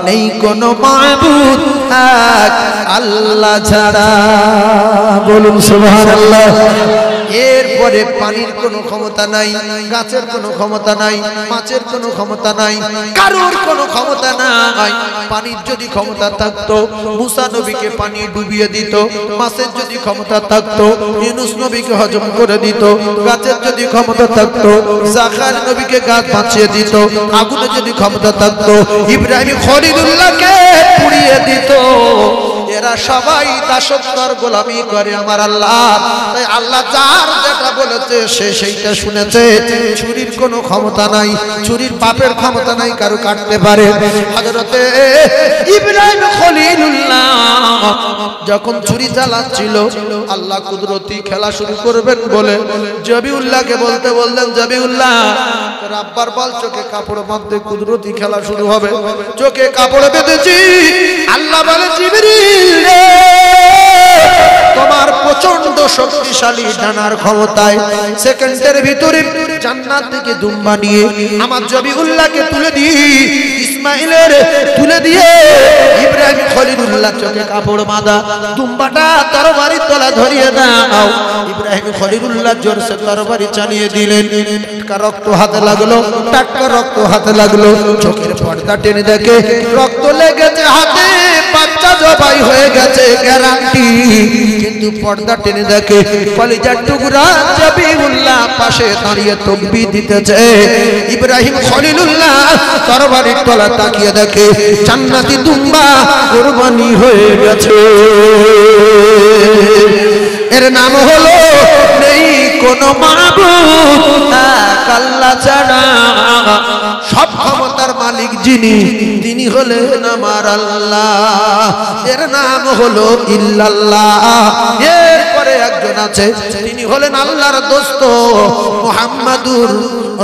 নেই কোনো মাবুদ এক আল্লাহ ছাড়া। বলুন সুবহানাল্লাহ। এরপরে পানির কোনো ক্ষমতা নাই, গাছের কোনো ক্ষমতা নাই, মাছের কোনো ক্ষমতা নাই, কারোর কোনো ক্ষমতা নাই। পানির যদি ক্ষমতা থাকতো মুসা নবীকে পানি ডুবিয়ে দিত। মাছের যদি ক্ষমতা থাকতো ইউনূস নবীকে হজম করে দিত। গাছের যদি ক্ষমতা থাকতো জাকার নবীকে গাছ বাঁচিয়ে দিত। আগুনে যদি ক্ষমতা থাকতো ইব্রাহিম খলিলুল্লাহকে পুড়িয়ে দিত। এরা সবাই দাসত্বর গোলামি করে আমার আল্লাহ। তাই আল্লাহ যার যেটা বলেছে সে সেইটা শুনেছে। ছুরির কোনো ক্ষমতা নাই, ছুরির বাপের ক্ষমতা নাই কারো কাটতে পারে। হযরতে ইব্রাহিম খলিলুল্লাহ যখন ছুরি চালাচ্ছিল আল্লাহ কুদরতি খেলা শুরু করবেন বলে জবিউল্লাহকে বলতে বললেন, জবিউল্লাহ তোর আব্বার বল চোখে কাপড় বাঁধতে কুদরতি খেলা শুরু হবে। চোখে কাপড় বেঁধেছি। আল্লাহ বলে জিবরিল তোমার প্রচন্ড শক্তিশালী ডানার ক্ষমতায় সেকেন্ডের ভিতরে জান্নাত থেকে দুম্বা নিয়ে আমার জবিউল্লাহকে তুলে দিয়ে ইসমাইলের তুলে দিয়ে ইব্রাহিম খলিলুল্লাহ চোখে কাপড় বাঁধা দুম্বাটা তরবারির তলা ধরিয়ে দাও। ইব্রাহিম খলিলুল্লাহ জোরসে তরবারি চালিয়ে দিলেন। টাটকা রক্ত হাতে লাগলো, টাটকা রক্ত হাতে লাগলো। চোখের পর্দা টেনে দেখে রক্ত লেগেছে হাতে, বাচ্চা জবাই হয়ে গেছে গ্যারান্টি। কিন্তু পর্দা টেনে দেখে কলিজার টুকরা জবিউল্লাহ পাশে দাঁড়িয়ে তাকবীর দিতেছে। ইব্রাহিম খলিলুল্লাহ তরবারির তলা তাকিয়ে দেখে জান্নাতি দুম্বা কুরবানি হয়ে গেছে। এর নাম হলো নেই কোনো মাবুদ এক আল্লাহ ছাড়া। সব ক্ষমতার মালিক যিনি তিনি হলেন আমার আল্লাহ। এর নাম হলো ইল্লাল্লাহ। এরপরে একজন আছে তিনি হলেন আল্লাহর দোস্ত মুহাম্মাদুর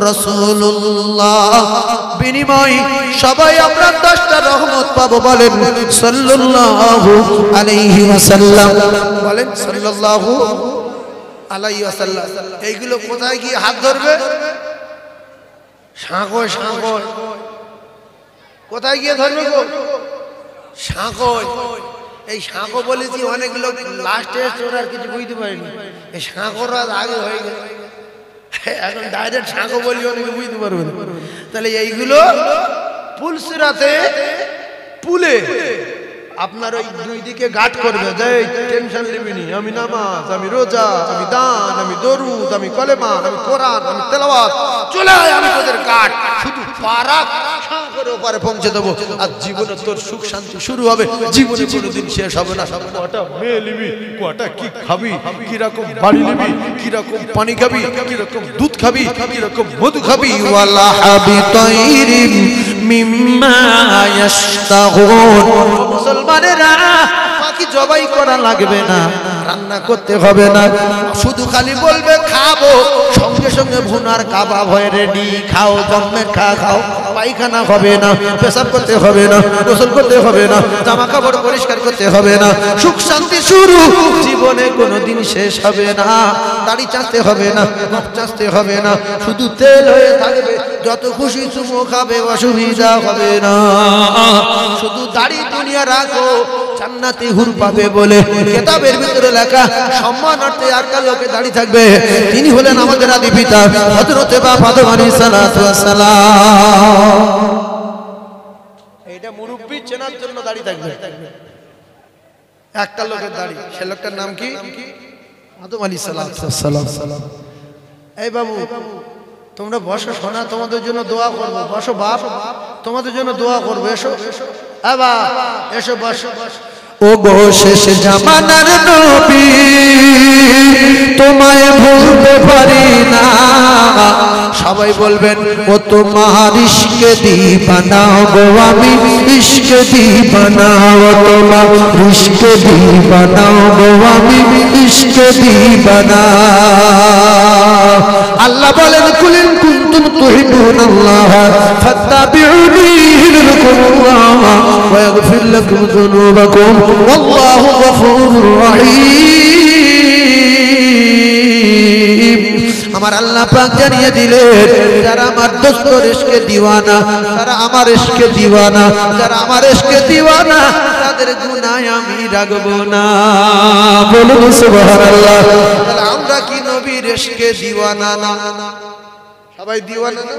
রাসূলুল্লাহ। বিনিময় সবাই আমরা 10টা রহমত পাবো। বলেন সাল্লাল্লাহু আলাইহি ওয়াসাল্লাম। বলেন সাল্লাল্লাহু আলাইহি ওয়াসাল্লাম। এইগুলো কোথায় গিয়ে হাত ধরবে? সাঁকোয় সাঁকোয়। কোথায় গিয়ে ধরবে গো? সাঁকোয়। এই সাঁকো বলেছি অনেক লোক লাস্টে ওরা আর কিছু বুঝতে পারেনি। এই সাঁকোরা আগে হয়ে গেছে, এখন ডাইরেক্ট সাঁকো বলি অনেকে বুঝতে পারবে না। তাহলে এইগুলো পুলসিরাতে পুলে আপনার ওই দুই দিকে গার্ড করবে যে টেনশন নিবি নি, আমি নামাজ, আমি রোজা, আমি দান, আমি দরুদ, আমি কলেমা, আমি কোরআন, আমি তেলাওয়াত, চলে আয় আমি তোদের গার্ড। শুধু পারা করে ওপারে পৌঁছে দেবো আর জীবনে তোর সুখ শান্তি শুরু হবে। জীবনে কোনোদিন শেষ হবে না। কটা মেয়ে নিবি, কটা কি খাবি, কিরকম বাড়ি নিবি, কিরকম পানি খাবি, কিরকম দুধ খাবি, কিরকম মধু খাবি। ওয়ালা হাবিতাইরিম মিম্মা ইয়াশতাগুন। মুসলমানেরা পাখি জবাই করা লাগবে না, রান্না করতে হবে না, শুধু খালি বলবে খাবো, সঙ্গে সঙ্গে ভুনার কাবাব হয়ে রেডি। খাও জম্মে খাও। পায়খানা হবে না, পেশাব করতে হবে না, গোসল করতে হবে না, জামা কাপড় পরিষ্কার করতে হবে না। সুখ শান্তি শুরু। জীবনে কোনোদিন শেষ হবে না। দাড়ি চাঁচতে হবে না, নখ চাঁচতে হবে না, শুধু তেল হয়ে থাকবে। যত খুশি চুমো খাবে, অসুবিধা হবে না। শুধু দাড়ি দুনিয়া রাখো, জান্নাতি হুর পাবে বলে কিতাবের ভিতরে লেখা। সম্মানার্থে একটা লোকে দাঁড়িয়ে থাকবে, তিনি হলেন আমাদের আদি পিতা হযরত বাপ আদম আলাইহিস সালাতু ওয়াস সালাম। এটা মুরব্বি চেনার জন্য দাঁড়িয়ে থাকবে একটা লোকের দাড়ি, সে লোকটার নাম কি? আদম আলাইহিস সালাম। এই বাবু তোমরা বসো, শোনা তোমাদের জন্য দোয়া করবো। বসো বাপ, তোমাদের জন্য দোয়া করবো। এসো এসো বসো। ও গো শেষ জামানার নবী, তোমায় ভুলতে পারি না। সবাই বলবেন ও তোমার ইশকে দিবানা গো, আমি ইশকে দিবানা। ও তোমার ইশকে দিবানা গো, আমি ইশকে দিবানা। আল্লাহ বলেন কুলিন কুনতুম তুহিব্বুনাল্লাহ ফাত্তাবিউনি ইউহবিবকুমুল্লাহ ওয়া ইয়াগফির লাকুম যুনুবাকুম ওয়াল্লাহু গফুরুর রহিম। আমার আল্লাহ পাক জানিয়ে দিলেন, যারা আমার দোস্তর ইশকে দিওয়ানা, যারা আমার ইশকে দিওয়ানা, যারা আমার ইশকে দিওয়ানা, তাদের গুনাহ আমি রাখবো না। বলুন সুবহানাল্লাহ। তাহলে আমরা কি নবীর ইশকে দিওয়ানা না? সবাই দিওয়ানা না?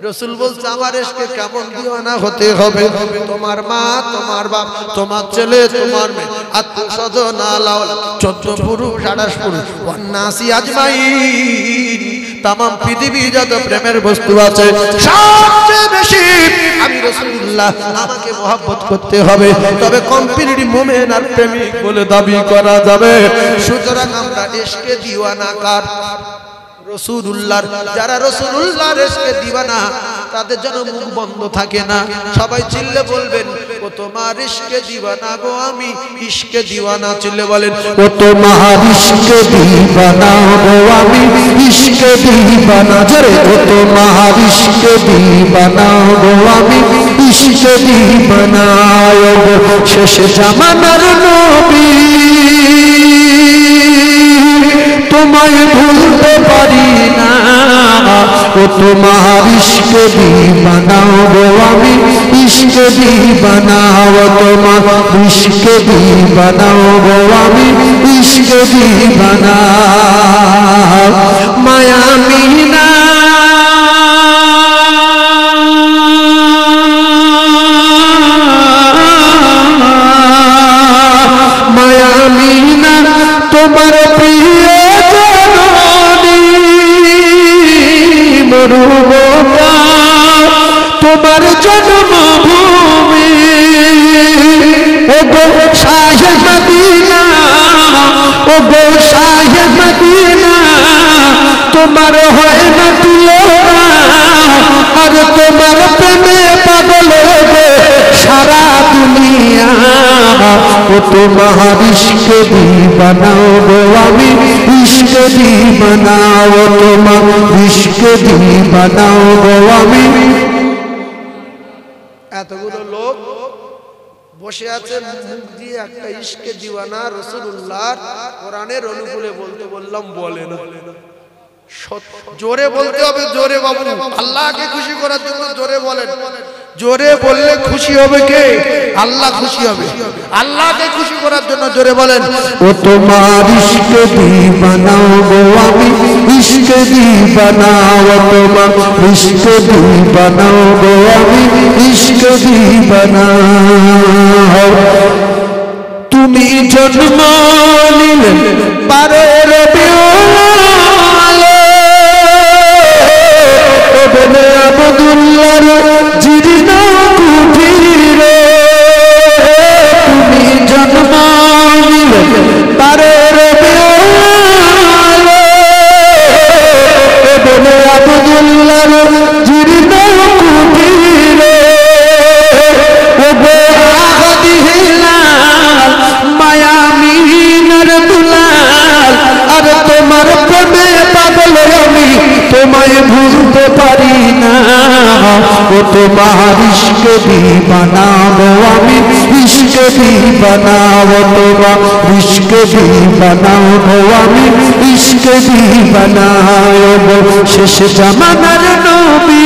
রাসূল বলছে আমার ইশকে কেমন দিওয়ানা হতে হবে? তোমার মা, তোমার বাপ, তোমার ছেলে, তোমার মেয়ে, আত্মীয়স্বজন, আলাওলা, 14 পুরুষ 28 পুরুষ, ওয়ান্নাসি আজমাইন, तमाम পৃথিবী যত প্রেমের বস্তু আছে সবচেয়ে বেশি আমি রাসূলুল্লাহ আমাকে মহব্বত করতে হবে, তবে কমপ্লিট মুমিন আর প্রেমিক বলে দাবি করা যাবে। সুতরাং আমরা ইশকে দিওয়ানা কার? রাসূলুল্লাহর। যারা রাসূলুল্লাহর ইশকে দিওয়ানা তাদের জন্য মুখ বন্ধ থাকে না। সবাই চিল্লে বলবেন ও তোমার ইশকে দিওয়ানা গো, আমি ইশকে দিওয়ানা। চিল্লে বলেন ও তোমার ইশকে দিওয়ানা গো, আমি ইশকে দিওয়ানা। জোরে ও তোমার ইশকে দিওয়ানা গো, আমি ইশকে দিওয়ানা। ও শেষ জামানার নবী, তোমায় ভুলতে পারি না। ও তোমার ইশকে দিওয়ানা গো, আমি ইশকে দিওয়ানা। ও তোমার ইশকে দিওয়ানা গো, আমি ইশকে দিওয়ানা। মায়া মিনা মায়া মিনা তোমার প্রিয় তোমার জন্মভূমি, ও গো শাহে মদিনা, ও গো শাহে মদিনা, তোমার হয় না তুলনা। আর তোমার প্রেমে পাগল হবে সারা দুনিয়া। ও তোমার ইশকে দিওয়ানা গো, আমি ইশকে দিওয়ানা। ও তোমার ইশকে দিওয়ানা গো, আমি। এতগুলো লোক বসে আছে, মুখ দিয়ে একটা ইশকে দিওয়ানা রাসূলুল্লাহর কোরআনের অনুকূলে বলতে বললাম, বলে না। জোরে বলতে হবে, জোরে বাবু। আল্লাহকে খুশি করার জন্য জোরে বলেন। জোরে বললে খুশি হবে কে? আল্লাহ খুশি হবে। আল্লাহকে খুশি করার জন্য জোরে বলেন ও তোমার ইশকে দিওয়ানা গো, আমি ইশকে দিওয়ানা। ও তোমার ইশকে দিওয়ানা গো, আমি ইশকে দিওয়ানা। তুমি জন্ম নিলে পারে বলে আব্দুল্লাহর জীর্ণ কুঠিরে। তুমি জন্ম নিলে পারে বলে আব্দুল্লাহর জীর্ণ কুঠিরে। ও গো আগাদি হিলাল মায়া মিনার দুলাল, আর তোমার প্রেমে পাগল আমি, তোমায় ভুলতে পারি না। ও তোমার ইশকে দিওয়ানা গো, আমি ইশকে দিওয়ানা। ও তোমার ইশকে দিওয়ানা গো, আমি ইশকে দিওয়ানা। ও গো শেষ জামানার নবী,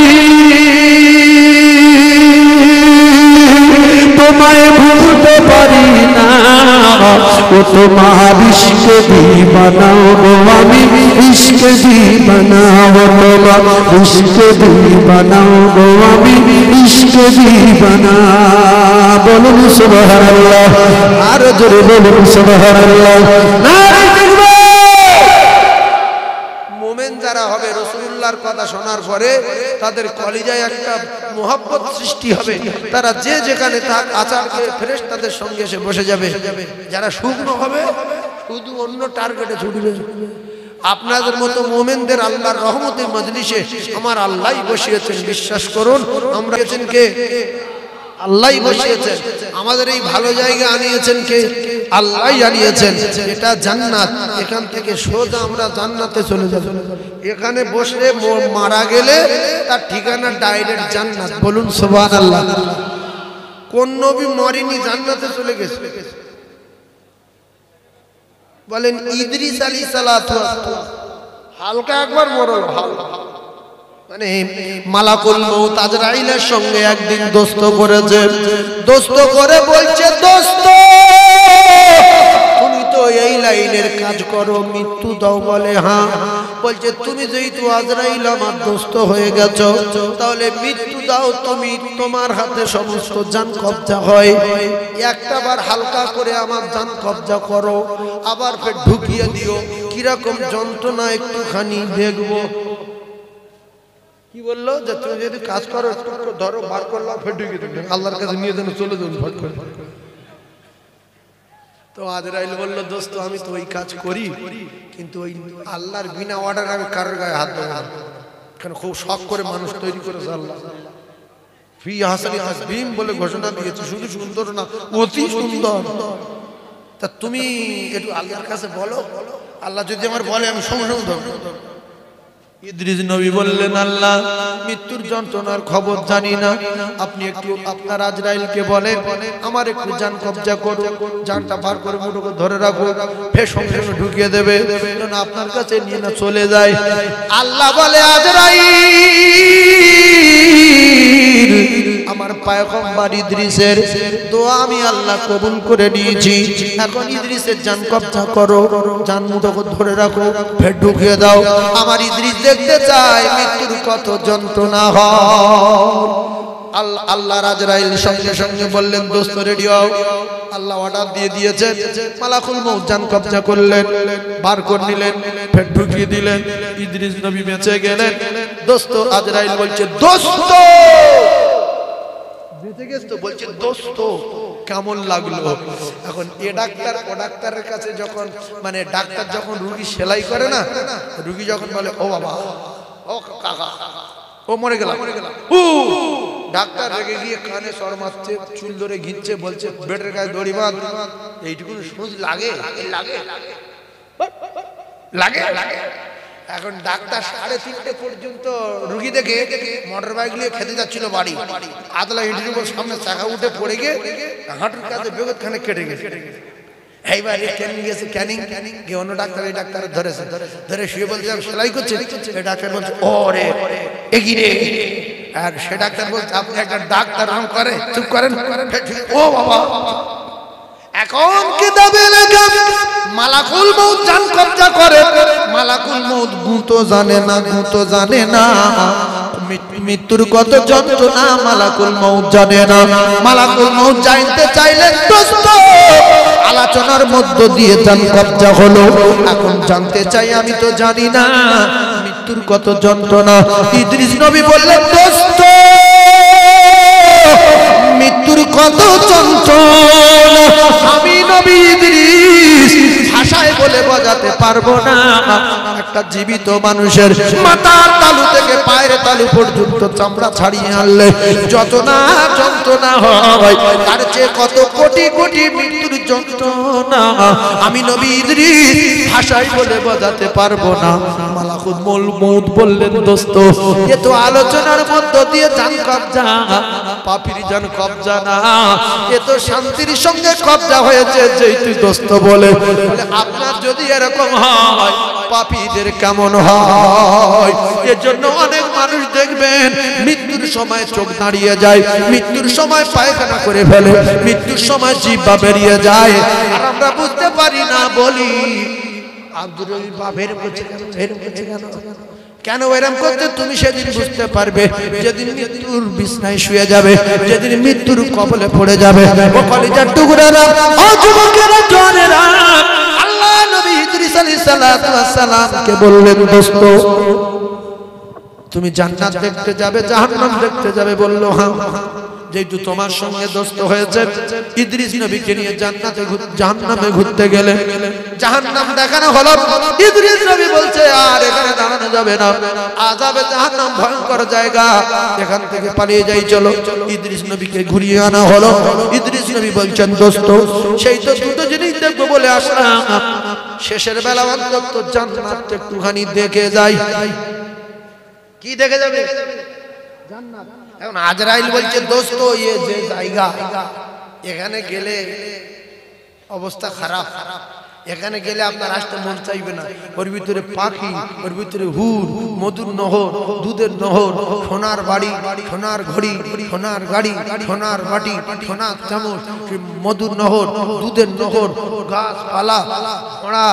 তোমায় ভুলতে পারি না। তোমার ইশকে দিবানা গো আমি ইশকে দিবানা তোমার ইশকে দিবানা গো আমি ইশকে দিবানা বলুন সুবহানাল্লাহ আর জোরে বলুন সুবহানাল্লাহ নারে তাকবীর মুমিন যারা হবে রাসূলুল্লাহর কথা শোনার পরে তাদের কলিজায় একটা মোহাব্বত সৃষ্টি হবে তারা যে যেখানে থাক আচারকে ফেরেশতাদের সঙ্গে এসে বসে যাবে যারা শুকনো হবে শুধু অন্য টার্গেটে ছুটবে আপনাদের মতো মুমিনদের আল্লাহর রহমতের মজলিসে আমার আল্লাহই বসিয়েছেন বিশ্বাস করুন আমরা এসেছেন কে আল্লাহই বসিয়েছেন আমাদের এই ভালো জায়গা আনিয়েছেন কে আল্লাহই আনিয়েছেন এটা জান্নাত এখান থেকে সোজা আমরা জান্নাতে চলে যাব এখানে বসে মারা গেলে তার ঠিকানা ডাইরেক্ট জান্নাত বলুন সুবহানাল্লাহ কোন নবী মরেনি জান্নাতে চলে গেছে বলেন ইদ্রিস আলাইহিস সালাতু হালকা একবার মরল মানে মালাকুল মউত আজরাইলের সঙ্গে একদিন দোস্ত করেছে দোস্ত করে বলছে দোস্ত তুমি তো এই লাইনের কাজ করো মৃত্যু দাও বলে হ্যাঁ বলছে তুমি যেহেতু আজরাইল আমার দোস্ত হয়ে গেছো তাহলে মৃত্যু দাও তুমি তোমার হাতে সমস্ত জান কবজা হয় একটা বার হালকা করে আমার জান কবজা করো আবার ফের ঢুকিয়ে দিও কিরকম যন্ত্রণা একটুখানি দেখবো কি বললো যে তুমি যদি কাজ করো একটু ধরো বার করলাম ফের ঢুকিয়ে দিও আল্লাহর কাছে নিয়ে যেন চলে যাও ফট করে তো আজরাইল বলল দোস্ত আমি তো ওই কাজ করি কিন্তু ওই আল্লাহর বিনা অর্ডারে আমি কারোর গায়ে হাত দেব না কারণ খুব শখ করে মানুষ তৈরি করেছে আল্লাহ ফি হাসানি তাসবিম বলে ঘোষণা দিয়েছে শুধু সুন্দর না অতি সুন্দর তা তুমি একটু আল্লাহর কাছে বলো আল্লাহ যদি আমার বলে আমি সঙ্গে সঙ্গে ধরব ইদ্রিস নবী বললেন আল্লাহ মৃত্যুর যন্ত্রণার খবর জানি না আপনি একটু আপনার আজরাইলকে বলেন আমার একটু জান কবজা করো জানটা বার করে মুঠো ধরে রাখো ফের সঙ্গে সঙ্গে ঢুকিয়ে দেবে যেন আপনার কাছে নিয়ে না চলে যায় আল্লাহ বলে আজরাইল আমার পয়গম্বর ইদ্রিসের দোয়া আমি আল্লাহ কবুল করে নিয়েছি এখন ইদ্রিসের জান কবজা করো জান মুঠো ধরে রাখো ফের ঢুকিয়ে দাও আমার ইদ্রিস দেখতে চাই মৃত্যুর কত যন্ত্রণা হয় আল্লাহ আজরাইল সঙ্গে সঙ্গে বললেন দোস্ত রেডি হও আল্লাহ অর্ডার দিয়ে দিয়েছেন মালাকুল মউত জান কবজা করলেন বার করে নিলেন ফের ঢুকিয়ে দিলেন ইদ্রিস নবী বেঁচে গেলেন দোস্ত আজরাইল বলছে দোস্ত বেঁচে গেছ তো বলছে দোস্ত কেমন লাগলো এখন এ ডাক্তার ও ডাক্তারের কাছে যখন মানে ডাক্তার যখন রোগী সেলাই করে না রোগী যখন বলে ও বাবা ও কাকা ও মরে গেল ডাক্তার রেগে গিয়ে কানে সর মারছে চুল ধরে ঘিরছে বলছে বেটের গায়ে দড়ি বাঁধ এইটুকু সুচ লাগে লাগে লাগে লাগে এখন ডাক্তার 3:30 পর্যন্ত রোগী দেখে মোটর বাইক নিয়ে খেতে যাচ্ছিল বাড়ি আদলা ইটের উপর সামনে চাকা উঠে পড়ে গিয়ে হাঁটুর কাছে বেগত খানে কেটে গেছে এইবার ক্যানিং গেছে ক্যানিং গিয়ে অন্য ডাক্তার এই ডাক্তার ধরেছে ধরে শুয়ে বলছে আমি সেলাই করছি এই ডাক্তার বলছে ও রে এগি রে আর সে ডাক্তার বলছে আপনি একটা ডাক্তার নাম করে চুপ করেন ও বাবা এখন কি দাবি লাগা মালাকুল মউত জান কবজা করে মালাকুল মউত গুতো জানে না মৃত্যুর কত যন্ত্রণা মালাকুল মউত জানে না মালাকুল মউত জানতে চাইলেন দোস্ত আলোচনার মধ্য দিয়ে জান কবজা হলো এখন জানতে চাই আমি তো জানি না মৃত্যুর কত যন্ত্রণা ইদ্রিস নবী বললেন দোস্ত মৃত্যুর কত যন্ত্রণা আমি নবী ইদ্রিস ভাষায় বলে বোঝাতে পারবো না একটা জীবিত মানুষের মাথার তালু থেকে পায়ের তালু পর্যন্ত চামড়া ছাড়িয়ে আনলে যত না যন্ত্রণা হয় তার চেয়ে কত কোটি কোটি মৃত্যুর যন্ত্রণা আমি নবী ইদ্রিস ভাষায় বলে বোঝাতে পারবো না মালাকুল মউত বললেন দোস্ত এ তো আলোচনার মধ্য দিয়ে জান কবজা পাপির জান কবজা না এ তো শান্তির সঙ্গে কবজা হয়েছে যেই তুই দোস্ত বলে আপনার যদি এরকম হয় পাপীদের কেমন হয়। এজন্য অনেক মানুষ দেখবেন মৃত্যুর সময় চোখ দাঁড়িয়ে যায়, মৃত্যুর সময় পায়খানা করে ফেলে, মৃত্যুর সময় জিহ্বা বেরিয়ে যায়, আর আমরা বুঝতে পারি না। বলি আব্দুর রহিম বাপের করছে কেন? কেন এরম করতে? তুমি সেদিন বুঝতে পারবে, যেদিন মৃত্যুর বিছানায় শুয়ে যাবে, যেদিন মৃত্যুর কবলে পড়ে যাবে। ও কলিজার টুকরারা, ও যুবকেরা, জওয়ানেরা, আল্লাহ নবী ইদ্রিস আলাইহিস সালাতু ওয়াস সালামকে বললেন, দোস্ত তুমি জান্নাত দেখতে যাবে, জাহান্নাম দেখতে যাবে? বলল হ্যাঁ। যেহেতু তোমার সঙ্গে দোস্ত হয়েছে, ইদ্রিস নবীকে নিয়ে জান্নাতে জাহান্নামে ঘুরতে গেলে জাহান্নাম দেখানো হলো। ইদ্রিস নবী বলছে আর এখানে দাঁড়ানো যাবে না, আযাবে জাহান্নাম ভয়ঙ্কর জায়গা, এখান থেকে পালিয়ে যাই চলো। ইদ্রিস নবীকে ঘুরিয়ে আনা হলো। ইদ্রিস নবী বলছেন, দোস্ত সেই তো দুটো জিনিস দেখবো বলে আসলাম, শেষের বেলা অন্তত জান্নাত একটুখানি দেখে যাই। কি দেখে যাবে? জান্নাত। এখন আজরাইল বলছে, দোস্ত এই যে জায়গা, এখানে গেলে অবস্থা খারাপ, এখানে গেলে আপনার আসতে মন চাইবে না। ওর ভিতরে পাখি, ওর ভিতরে হুর, মধুর নহর, দুধের নহর, সোনার বাড়ি, সোনার ঘড়ি, সোনার গাড়ি, সোনার বাটি, সোনার চামচ, মধুর নহর, দুধের নহর, গাছপালা, ঘোড়া,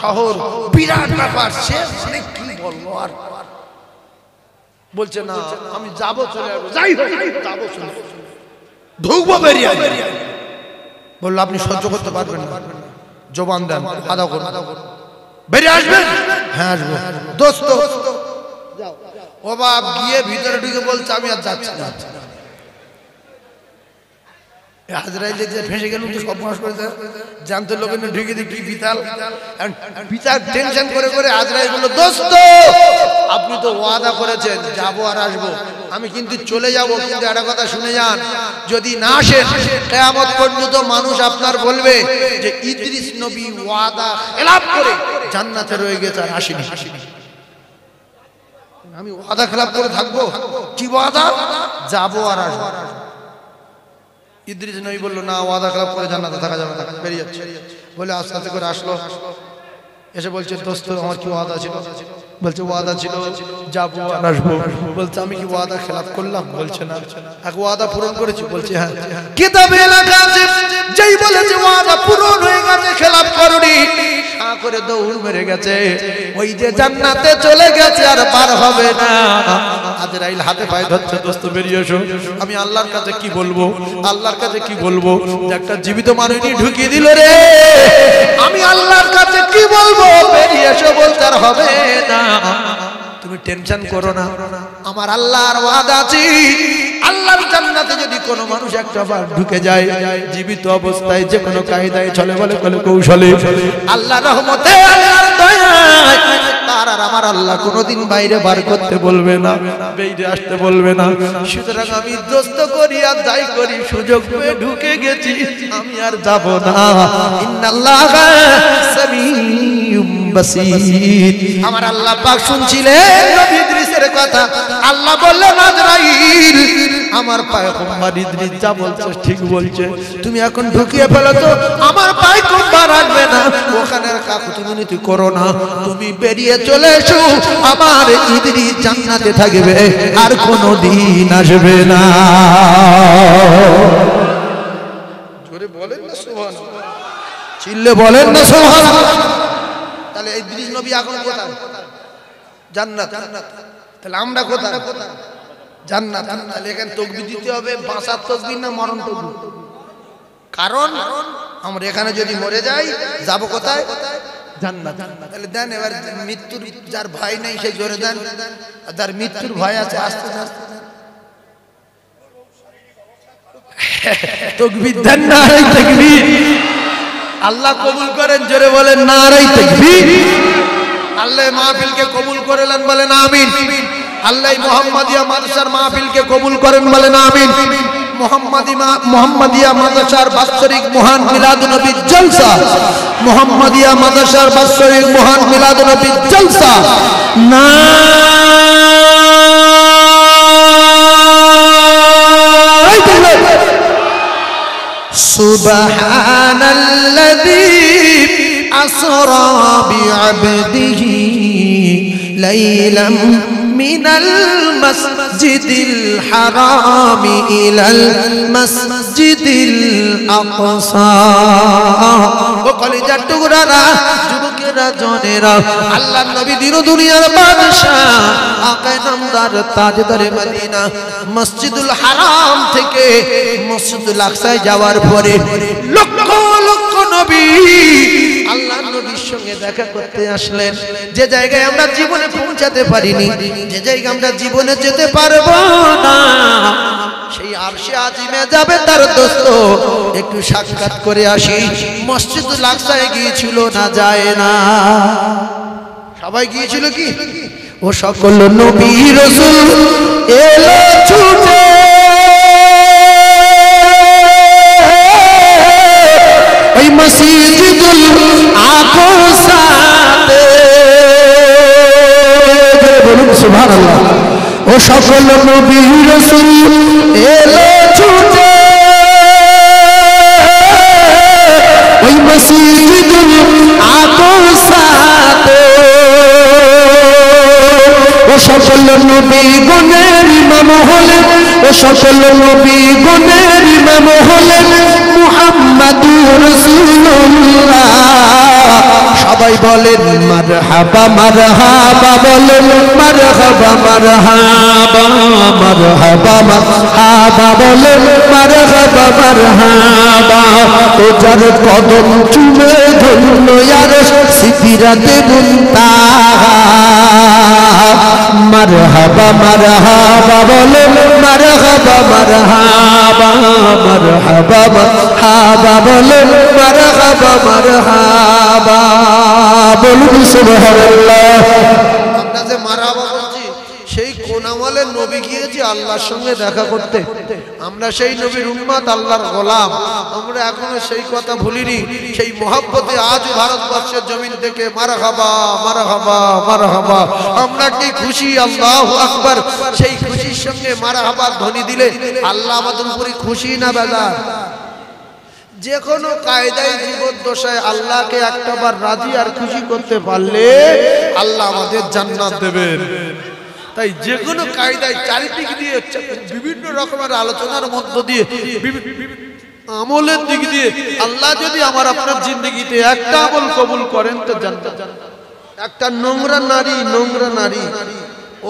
শহর, বিরাট ব্যাপার। শেষ মানে কি বলবো আর। বলছে না আমি যাবো, চলে যাবো, যাই হোক যাবো, চলে ঢুকবো, বেরিয়ে বললো আপনি সহ্য করতে পারবেন না, জবান দেন, আদা করুন, বেরিয়ে আসবেন? হ্যাঁ আসবো। দোস্ত ও বাপ গিয়ে ভিতরে ঢুকে বলছে আমি আর যাচ্ছি না। আজরাইল যে ফেঁসে গেল তো সব মাস করে জানতে লোকের ঢুকে দেখি বিতাল বিচার টেনশন করে করে আজরাইল বলল, দোস্ত আপনি তো ওয়াদা করেছেন যাবো আর আসবো, আমি কিন্তু চলে যাব, কিন্তু একটা কথা শুনে যান, যদি না আসেন কিয়ামত পর্যন্ত মানুষ আপনার বলবে যে ইদ্রিস নবী ওয়াদা খেলাফ করে জান্নাতে রয়ে গেছে আর আসেনি। আমি ওয়াদা খেলাফ করে থাকবো? কি ওয়াদা? যাবো আর আসবো। ইদ্রিস নবী বলল, না ওয়াদা খেলাফ করে জান্নাতে থাকা যাবে না, বেরিয়ে যাচ্ছে। বলে আস্তে আস্তে করে আসলো, এসে বলছে, দোস্ত আমার কি ওয়াদা ছিল? বলছে ওয়াদা ছিল যাবো আর আসবো। বলছে আমি কি ওয়াদা খেলাফ করলাম? বলছে না। এক ওয়াদা পূরণ করেছি? বলছে হ্যাঁ। কিতাবে লেখা আছে যেই বলেছে ওয়াদা পূরণ হয়ে গেছে, খেলাফ করনি, সা করে দৌড় মেরে গেছে, ওই যে জান্নাতে চলে গেছে আর পার হবে না। আজরাইল হাতে পায়ে ধরছে, দোস্ত বেরিয়ে এসো। আমি আল্লাহর কাছে কি বলবো, আল্লাহর কাছে কি বলবো যে একটা জীবিত মানুষ ঢুকিয়ে দিল রে, আমি আল্লাহর কাছে কি বলবো? বেরিয়ে এসো বলতে আর হবে না, তুমি টেনশন করো না, আমার আল্লাহর ওয়াদা আছে, আল্লাহর জান্নাতে যদি কোনো মানুষ একটা বার ঢুকে যায় জীবিত অবস্থায়, যে কোনো কায়দায় চলে বলে কোনো কৌশলে, আল্লাহর রহমতে, আল্লাহর দয়ায় তার আর আমার আল্লাহ কোনোদিন বাইরে বার করতে বলবে না, বাইরে আসতে বলবে না। সুতরাং আমি দোস্ত করি আর যাই করি, সুযোগ পেয়ে ঢুকে গেছি, আমি আর যাব না। ইন্নাল্লাহা সামিউম বাসীর। আমার আল্লাহ পাক শুনছিলেন নবী ইদ্রিসের কথা। আল্লাহ বললেন, আজরাইল আমার পয়গম্বর ইদ্রিস যা বলছে ঠিক বলছে, তুমি এখন ঢুকিয়ে ফেলো তো, আমার পয়গম্বর আসবে না, ওখানে কাকুতি করো না, তুমি বেরিয়ে চলে এসো, আমার ইদ্রিস জান্নাতে থাকবে আর কোনোদিন আসবে না। জোরে বলেন না সুবহানাল্লাহ, চিল্লে বলেন না সুবহানাল্লাহ। তাহলে ইদ্রিস নবী এখন কোথায়? জান্নাত। তাহলে আমরা কোথায়? জান্নাত। তাহলে এখানে তাকবীর দিতে হবে, বাঁচার তাকবীর না মরণ তাকবীর? কারণ আমরা এখানে যদি মরে যাই যাব কোথায়? জান্নাত। তাহলে দেন এবার মৃত্যুর যার ভয় নেই সেই জোরে দেন, আর যার মৃত্যুর ভয় আছে আস্তে আস্তে তাকবীর দেন, নারে তাকবীর। আল্লাহ কবুল করেন, জোরে বলেন নারে তাকবীর। আল্লাহ মাহফিলকে কবুল করেন, বলেন আমিন। আল্লাহ মুহাম্মাদিয়া মাদ্রাসার মাহফিলকে কবুল করেন, বলেন আমিন। মুহাম্মাদিয়া মাদ্রাসার বাৎসরিক মহান মিলাদুন্নবীর জলসা, মুহাম্মাদিয়া মাদ্রাসার বাৎসরিক মহান মিলাদুন্নবীর জলসা না সুবহানাল্লাযী আসরা বিআবদিহি লাইলাম মিনাল মাসজিদিল হারাম ইলাল মাসজিদিল আকসা। ও কলিজার টুকরারা, যুবকেরা, জনেরা, আল্লাহর নবী দিন দুনিয়ার বাদশা আকায়ে নামদার তাজদারে মদিনা মসজিদুল হারাম থেকে মসজিদুল আকসায় যাওয়ার পরে লক্ষ লক্ষ নবী আল্লাহর নবীর সঙ্গে দেখা করতে আসলেন। যে জায়গায় আমরা জীবনে পৌঁছাতে পারিনি, যে জায়গায় আমরা জীবনে যেতে পারবো না, সেই আরশে আজিমে যাবে তার দোস্ত একটু সাক্ষাৎ করে আসি। মসজিদুল আকসায় গিয়েছিল না, যায় না? সবাই গিয়েছিল কি? ও সকল নবী রাসূল এলো ছুটে ওই মসজিদুল আকসাতে। বলুন সুবহানাল্লাহ। ও সকল নবী রাসূল এলো ছুটে ওই মসজিদুল আকসাতে। ও সকল নবী গণের ইমাম হলেন, ও সকল নবী গণের ইমাম হলেন মুহাম্মাদুর রাসূলুল্লাহ। সবাই বলেন মারহাবা মারহাবা, বলেন মারহাবা মারহাবা, মারহাবা মারহাবা, বলেন মারহাবা মারহাবা। ও যার কদম চুমে ধন্য আরশ সিদরাতে মুনতাহা। মারহাবা মারহাবা, বলেন মারহাবা মারহাবা, মারহাবা মারহাবা, বলেন মারহাবা মারহাবা। বলুন সুবহানাল্লাহ। আমরা যে মারহাবা বলছি, সেই কোন আমলে নবী গিয়েছে আল্লাহর সঙ্গে দেখা করতে। আমরা সেই নবীর উম্মত, আল্লাহর গোলাম। আমরা এখনো সেই কথা ভুলিনি। সেই মহব্বতে আজ ভারতবর্ষের জমিন থেকে মারহাবা মারহাবা মারহাবা। আমরা কি খুশি? আল্লাহু আকবার। সেই খুশির সঙ্গে মারহাবার ধ্বনি দিলে আল্লাহ আমাদের উপরে খুশি না বেজার? যে কোনো কায়দায় জীবদ্দশায় আল্লাহকে একটাবার রাজি আর খুশি করতে পারলে আল্লাহ আমাদের জান্নাত দেবেন। তাই যে কোনো কায়দায় চারিদিক দিয়ে বিভিন্ন রকমের আলোচনার মধ্য দিয়ে আমলের দিক দিয়ে আল্লাহ যদি আমার আপনার জিন্দগিতে একটা আমল কবুল করেন তো জান্নাত। একটা নোংরা নারী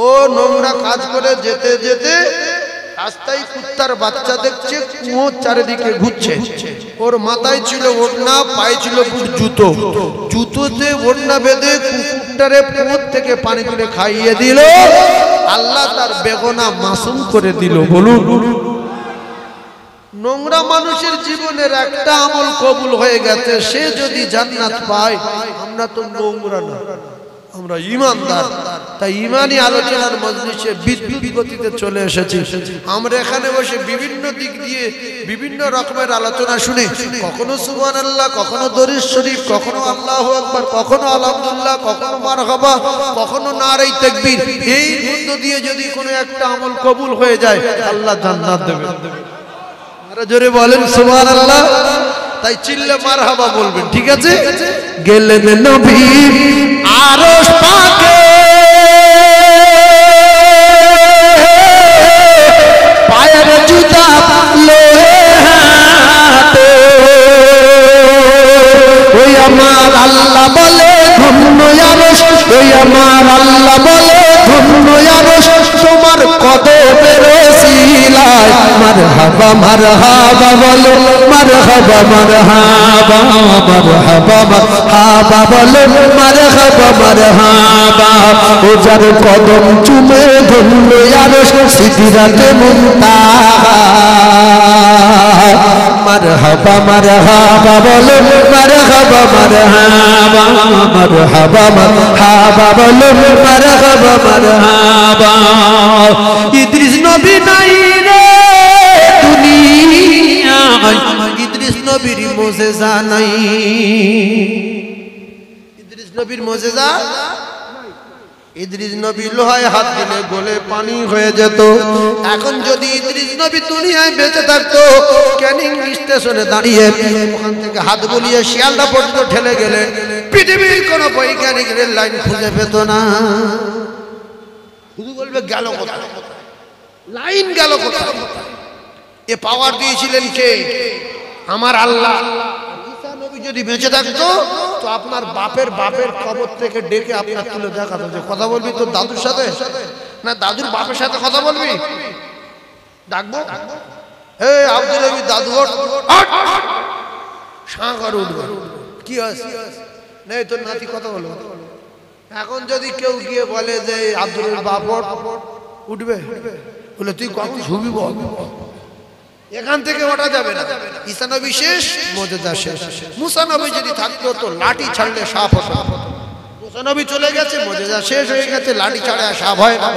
ও নোংরা কাজ করে যেতে যেতে রাস্তায় কুত্তার বাচ্চা দেখছে, কুয়োর চারিদিকে ঘুরছে। ওর মাথায় ছিল ওড়না, পায়ে ছিল জুতো, জুতোতে ওড়না বেঁধে কুকুরটারে কুয়োর থেকে পানি তুলে খাইয়ে দিল। আল্লাহ তার বেগনা মাসুম করে দিল। বলুন, নোংরা মানুষের জীবনের একটা আমল কবুল হয়ে গেছে, সে যদি জান্নাত পায়। আমরা তো নোংরা না, আমরা ঈমানদার। তাই ঈমানি আলোচনার মজলিসে বিদ্যুৎ গতিতে চলে এসেছি। আমরা এখানে বসে বিভিন্ন দিক দিয়ে বিভিন্ন রকমের আলোচনা শুনে, কখনো সুবহানাল্লাহ, কখনো দরুদ শরীফ, কখনো আল্লাহু আকবার, কখনো আলহামদুলিল্লাহ, কখনো মারহাবা, কখনো নারে তাকবীর। এই মধ্য দিয়ে যদি কোনো একটা আমল কবুল হয়ে যায় আল্লাহ জান্নাত দেবেন। আরে জোরে বলেন সুবহানাল্লাহ। তাই চিল্লে মারহাবা বলবেন, ঠিক আছে? গেলেন নবী আরশ পাকে, পায়ের জুতা লোহে হাতে। ওই আমার আল্লাহ বলে ধন্য আরশ, ওই আমার আল্লাহ বলে ধন্য আরশ তোমার কদমের ওসিলায়। মারহাবা মারহাবা, বলো মারহাবা মারহাবা, মারহাবা মারহাবা, বলো মারহাবা মারহাবা। ও যার কদম চুমে ধন্য আরশ সিদরাতে মুনতাহা। মারহাবা মারহাবা, বলো মারহাবা মারহাবা, মারহাবা মারহাবা, বলো মারহাবা মারহাবা। ইদ্রিস নবী নাই রে দুনিয়ায়, ইদ্রিস নবীর মুজিজা নাই। ইদ্রিস নবীর মুজিজা, ইদ্রিস নবী লোহায় হাত দিলে গলে পানি হয়ে যেত। এখন যদি ইদ্রিস নবী দুনিয়ায় বেঁচে থাকতো, ক্যানিং স্টেশনে দাঁড়িয়ে ওখান থেকে হাত বুলিয়ে শিয়ালদা পর্যন্ত ঠেলে গেলে পৃথিবীর কোন বৈজ্ঞানিক রেল লাইন খুঁজে পেত না। শুধু বলবে গেল কোথায়, লাইন গেল কোথায়। এ পাওয়ার দিয়েছিলেন কে? আমার আল্লাহ। ঈসা নবী যদি বেঁচে থাকতো তো আপনার বাপের কবর থেকে ডেকে আপনার তুলে দেখাতো যে কথা বলবি তোর দাদুর সাথে, না দাদুর বাপের সাথে কথা বলবি, ডাকবো এই আব্দুল হামিদ দাদু সাঁকর উঠবে, কি আছে নেই তোর নাতি কথা বলবো। এখন যদি কেউ গিয়ে বলে যে আব্দুল বাপ উঠবে, বলে তুই কখন শুবি বল, এখান থেকে ওঠা যাবে না। ঈসা নবী শেষ, মুজিজা শেষ। মুসা নবী যদি থাকতো তো লাঠি ছাড়লে সাপ হতো। মুসা নবী চলে গেছে, মুজিজা শেষ হয়ে গেছে, লাঠি ছাড়ে আর সাপ হয় না।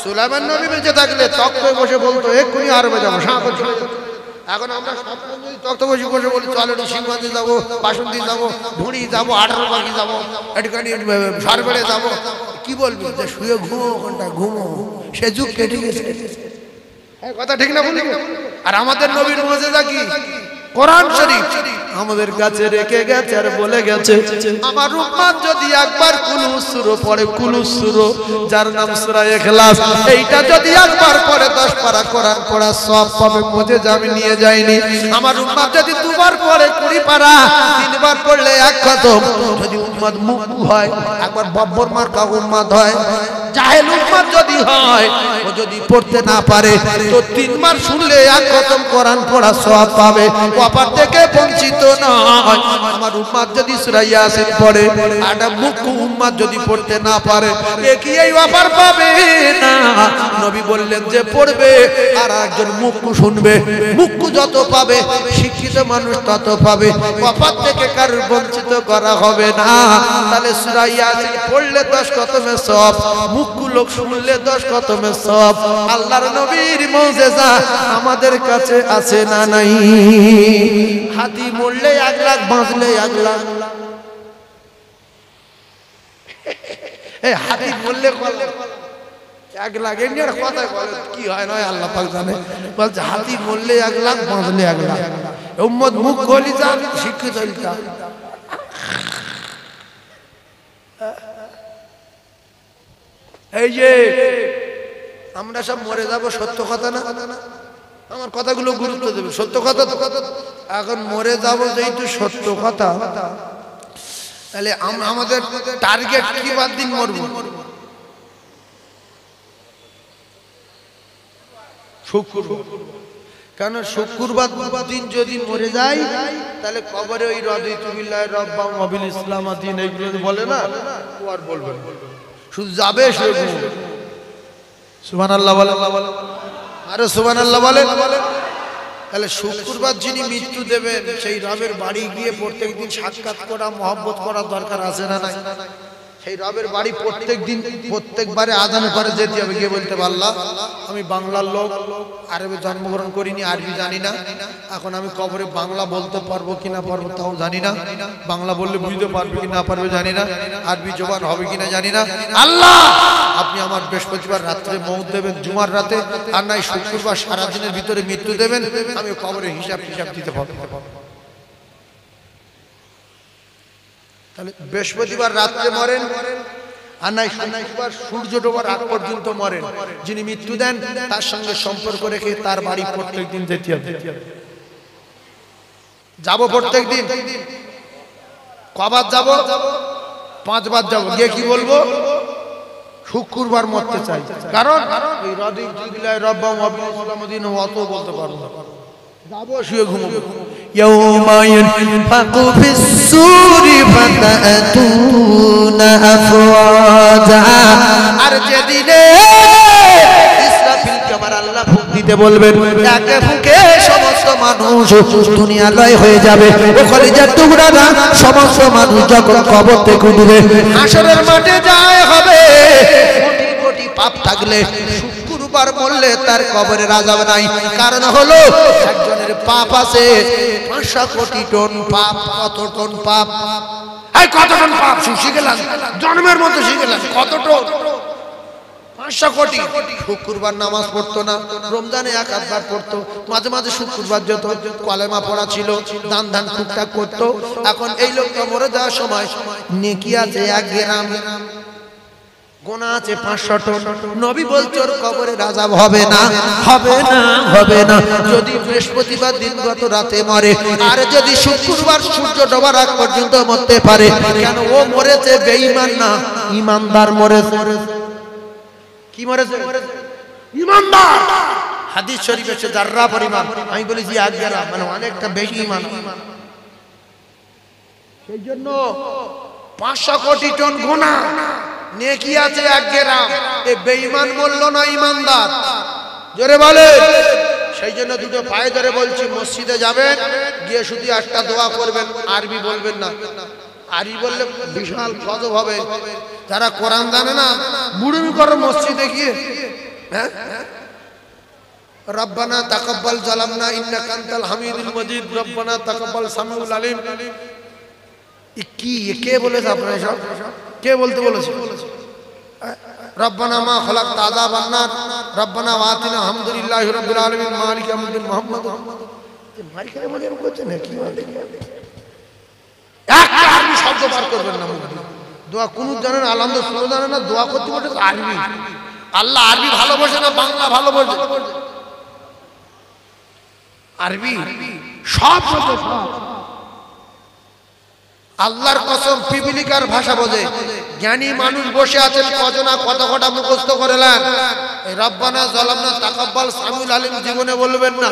সুলাইমান নবী বেঁচে থাকলে তক্তে বসে বলতো এক্ষুনি আরবে যাবো, সাপ হচ্ছে। এখন আমরা তক্তে বসে বসে বলি চলো সিংহগঞ্জে যাবো, বাসন্তী যাবো, ভুঁড়ি যাবো, 18 পাখি যাবো, একটুখানি সারবেড়ে যাবো। কি বলবি যে শুয়ে ঘুমো, ওখানটা ঘুমো, সে যুগ কেটে গেছে। কথা ঠিক না বলি? আর আমাদের নবীর মুজিজা কি? কোরআন শরীফ আমাদের কাছে রেখে গেছে আর বলে গেছে আমার উম্মত যদি একবার কুলুস সূরা পড়ে, কুলুস সূরা যার নাম সূরা ইখলাস, এইটা যদি একবার পড়ে 10 পারা কোরআন পড়া সওয়াব পাবে। মুজিজা আমি নিয়ে যাইনি। আমার উম্মত যদি দুবার পড়ে 20 পারা, 3 বার পড়লে এক খতম। যদি উম্মত মুকু হয়, একবার বব্বর মার্কা উম্মত হয়, জাহেল উম্মত যদি হয়, ও যদি পড়তে না পারে তো 3 বার শুনলে এক খতম কোরআন পড়া সওয়াব পাবে। ওপার থেকে বঞ্চিত নয়। আমার উম্মত যদি সূরা ইয়াসিন পড়ে, আটা মুকু উম্মত যদি পড়তে না পারে, এ কি এই ওপার পাবে না? নবী বললেন যে পড়বে আর একজন মুকু শুনবে, মুকু যত পাবে শিক্ষিত মানুষ তত পাবে। ওপার থেকে কারোর বঞ্চিত করা হবে না। তাহলে সূরা ইয়াসিন পড়লে 10 খতমের সওয়াব, মুকু লোক শুনলে 10 খতমের সওয়াব। আল্লাহর নবীর মুজিজা আমাদের কাছে আছে না নাই? হাতি মরলে 1 লাখ, বাঁচলে 1 লাখ। হাতি মরলে 1 লাখ, এমনি আর কথা বলে কি হয় নয় আল্লাহ পাক জানে। বলছে হাতি মরলে 1 লাখ, বাঁচলে 1 লাখ। উম্মত মুখ গলি যান, শিক্ষিত হইতা। এই যে আমরা সব মরে যাব, সত্য কথা না? আমার কথাগুলো গুরুত্ব দেবে, সত্য কথা তো। এখন মরে যাব যেহেতু সত্য কথা, তাহলে আমাদের টার্গেট কি বাদ দিন মরব? শুক্রবার। কেন শুক্রবার দিন যদি মরে যাই তাহলে কবরে ওই রাদিতু বিল্লাহি রাব্বাম ওয়া বিল ইসলাম দিন এইগুলো বলে না, ও আর বলবে শুধু যাবে সুবহানাল্লাহ বলে, আরে সুবহানাল্লাহ বলে। তাহলে শুক্রবার যিনি মৃত্যু দেবেন সেই রবের বাড়ি গিয়ে প্রত্যেকদিন সাক্ষাৎ করা, মহব্বত করা দরকার আছে না নাই? সেই রবের বাড়ি প্রত্যেকবারে আজান করে যেতে হবে, গিয়ে বলতে আল্লাহ আমি বাংলার লোক, আরবে জন্মগ্রহণ করিনি, আরবি জানি না, এখন আমি কবরে বাংলা বলতে পারবো কিনা পারবো তাও জানি না, বাংলা বললে বুঝতে পারবে কি না পারবে জানি না, আরবি জবান হবে কিনা জানি না। আল্লাহ আপনি আমার বৃহস্পতিবার রাত্রে মৌত দেবেন, জুমার রাতে, আর নাই শুক্রবার সারাদিনের ভিতরে মৃত্যু দেবেন, আমি কবরে হিসাব দিতে পারবো। তাহলে বৃহস্পতিবার রাত্রে মরেন, আর নাই শুক্রবার সূর্য ডোবার আগ পর্যন্ত মরেন। যিনি মৃত্যু দেন তার সঙ্গে সম্পর্ক রেখে তার বাড়ি প্রত্যেকদিন যেতে হবে। যাব প্রত্যেকদিন। কবার যাব? 5 বার যাব। গিয়ে কি বলবো? শুক্রবার মরতে চাই, কারণ এই রাদিতু বিল্লাহি রাব্বাম ওয়া বিল ইসলামি দীনান অত বলতে পারবো না। যাবো, শুয়ে ঘুমাবো। ইয়াউমা ইয়ানফাকু ফিস-সূরি ফাতাতুনা আফওয়াজা। আর যেদিনে ইসরাফিলকে আমার আল্লাহ ফুঁক দিতে বলবেন, একে ফুঁকে সমস্ত মানুষ দুনিয়ালয় হয়ে যাবে। ও কলিজার টুকরারা, সমস্ত মানুষ যখন কবর থেকে উঠবে, হাসরের মাঠে যায় হবে। কোটি কোটি পাপ থাকলে শুক্রবার মরলে তার কবরের আযাব নাই। কারণ হলো একজনের পাপ আছে 500 কোটি টন পাপ। কত টন পাপ? এই কতজন পাপ শিখেলাম, জন্মের মতো শিখেলাম, কতটা 500 কোটি। শুক্রবার নামাজ পড়তো না, রমজানে এক আধবার পড়তো, মাঝে মাঝে শুক্রবার যেত, কলেমা পড়া ছিল, দান দান টুকটাক করতো। এখন এই লোকটা মরে যাওয়ার সময় নেকি আছে 1 গ্রাম, গোনা আছে 500 টন। নবী বলছে ওর কবরে রাজা হবে না, হবে না, হবে না। যদি বৃহস্পতিবার দিনগত রাতে মরে, আর যদি শুক্রবার সূর্য ডোবার আগ পর্যন্ত মরতে পারে, কেন ও মরেছে বেঈমান না ইমানদার মরেছে। কি মরেছে? ইমানদার। হাদিস শরীফে আছে যাররা পরিমাণ, আমি বলেছি 1 গ্রাম, মানে অনেকটা বেশি ঈমান। সেই জন্য 500 কোটি টন গুনাহ, নেকি আছে 1 গ্রাম। এই বেঈমান বলল না ইমানদার, জোরে বলে। সেই জন্য দুটো পায়ে ধরে বলছি, মসজিদে যাবেন, গিয়ে শুধু একটা দোয়া করবেন, আরবি বলবেন না। আরবি বললে বিশাল গজব হবে। যারা কোরআন জানে না, বুড়ুমি করো মসজিদে গিয়ে, হ্যাঁ, রব্বানা তাকাব্বাল জালামনা ইন্নাকা আনতাল হামিদুল মাজিদ, রব্বানা তাকাব্বাল সামিউল আলিম। কি কে বলেছে আপনারা সব? কে বলতে বলেছে? রব্বানা মা খালাকতা আযাবান নার, রব্বানা ওয়াতিনা আলহামদুলিল্লাহি রাব্বিল আলামিন মালিক ইয়াউমিদ্দিন মুহাম্মদ। মালিকের মধ্যে এরকম করছে না কি? একটা আরবি শব্দ বার করবেন না মুখ দিয়ে। দোয়া কুনুত জানেন, আলহামদুলিল্লাহ জানেন না, দোয়া করতে বলে আরবি। আল্লাহ আরবি ভালোবাসে না বাংলা ভালোবাসে? আরবি সব আল্লাহর কসম পিপিলিকার ভাষা বোঝে। জ্ঞানী মানুষ বসে আছেন কজনা, কত কটা মুখস্থ করেলেন। রব্বানা জালামনা তাকাব্বাল সামিউল আলিম জীবনে বলবেন না।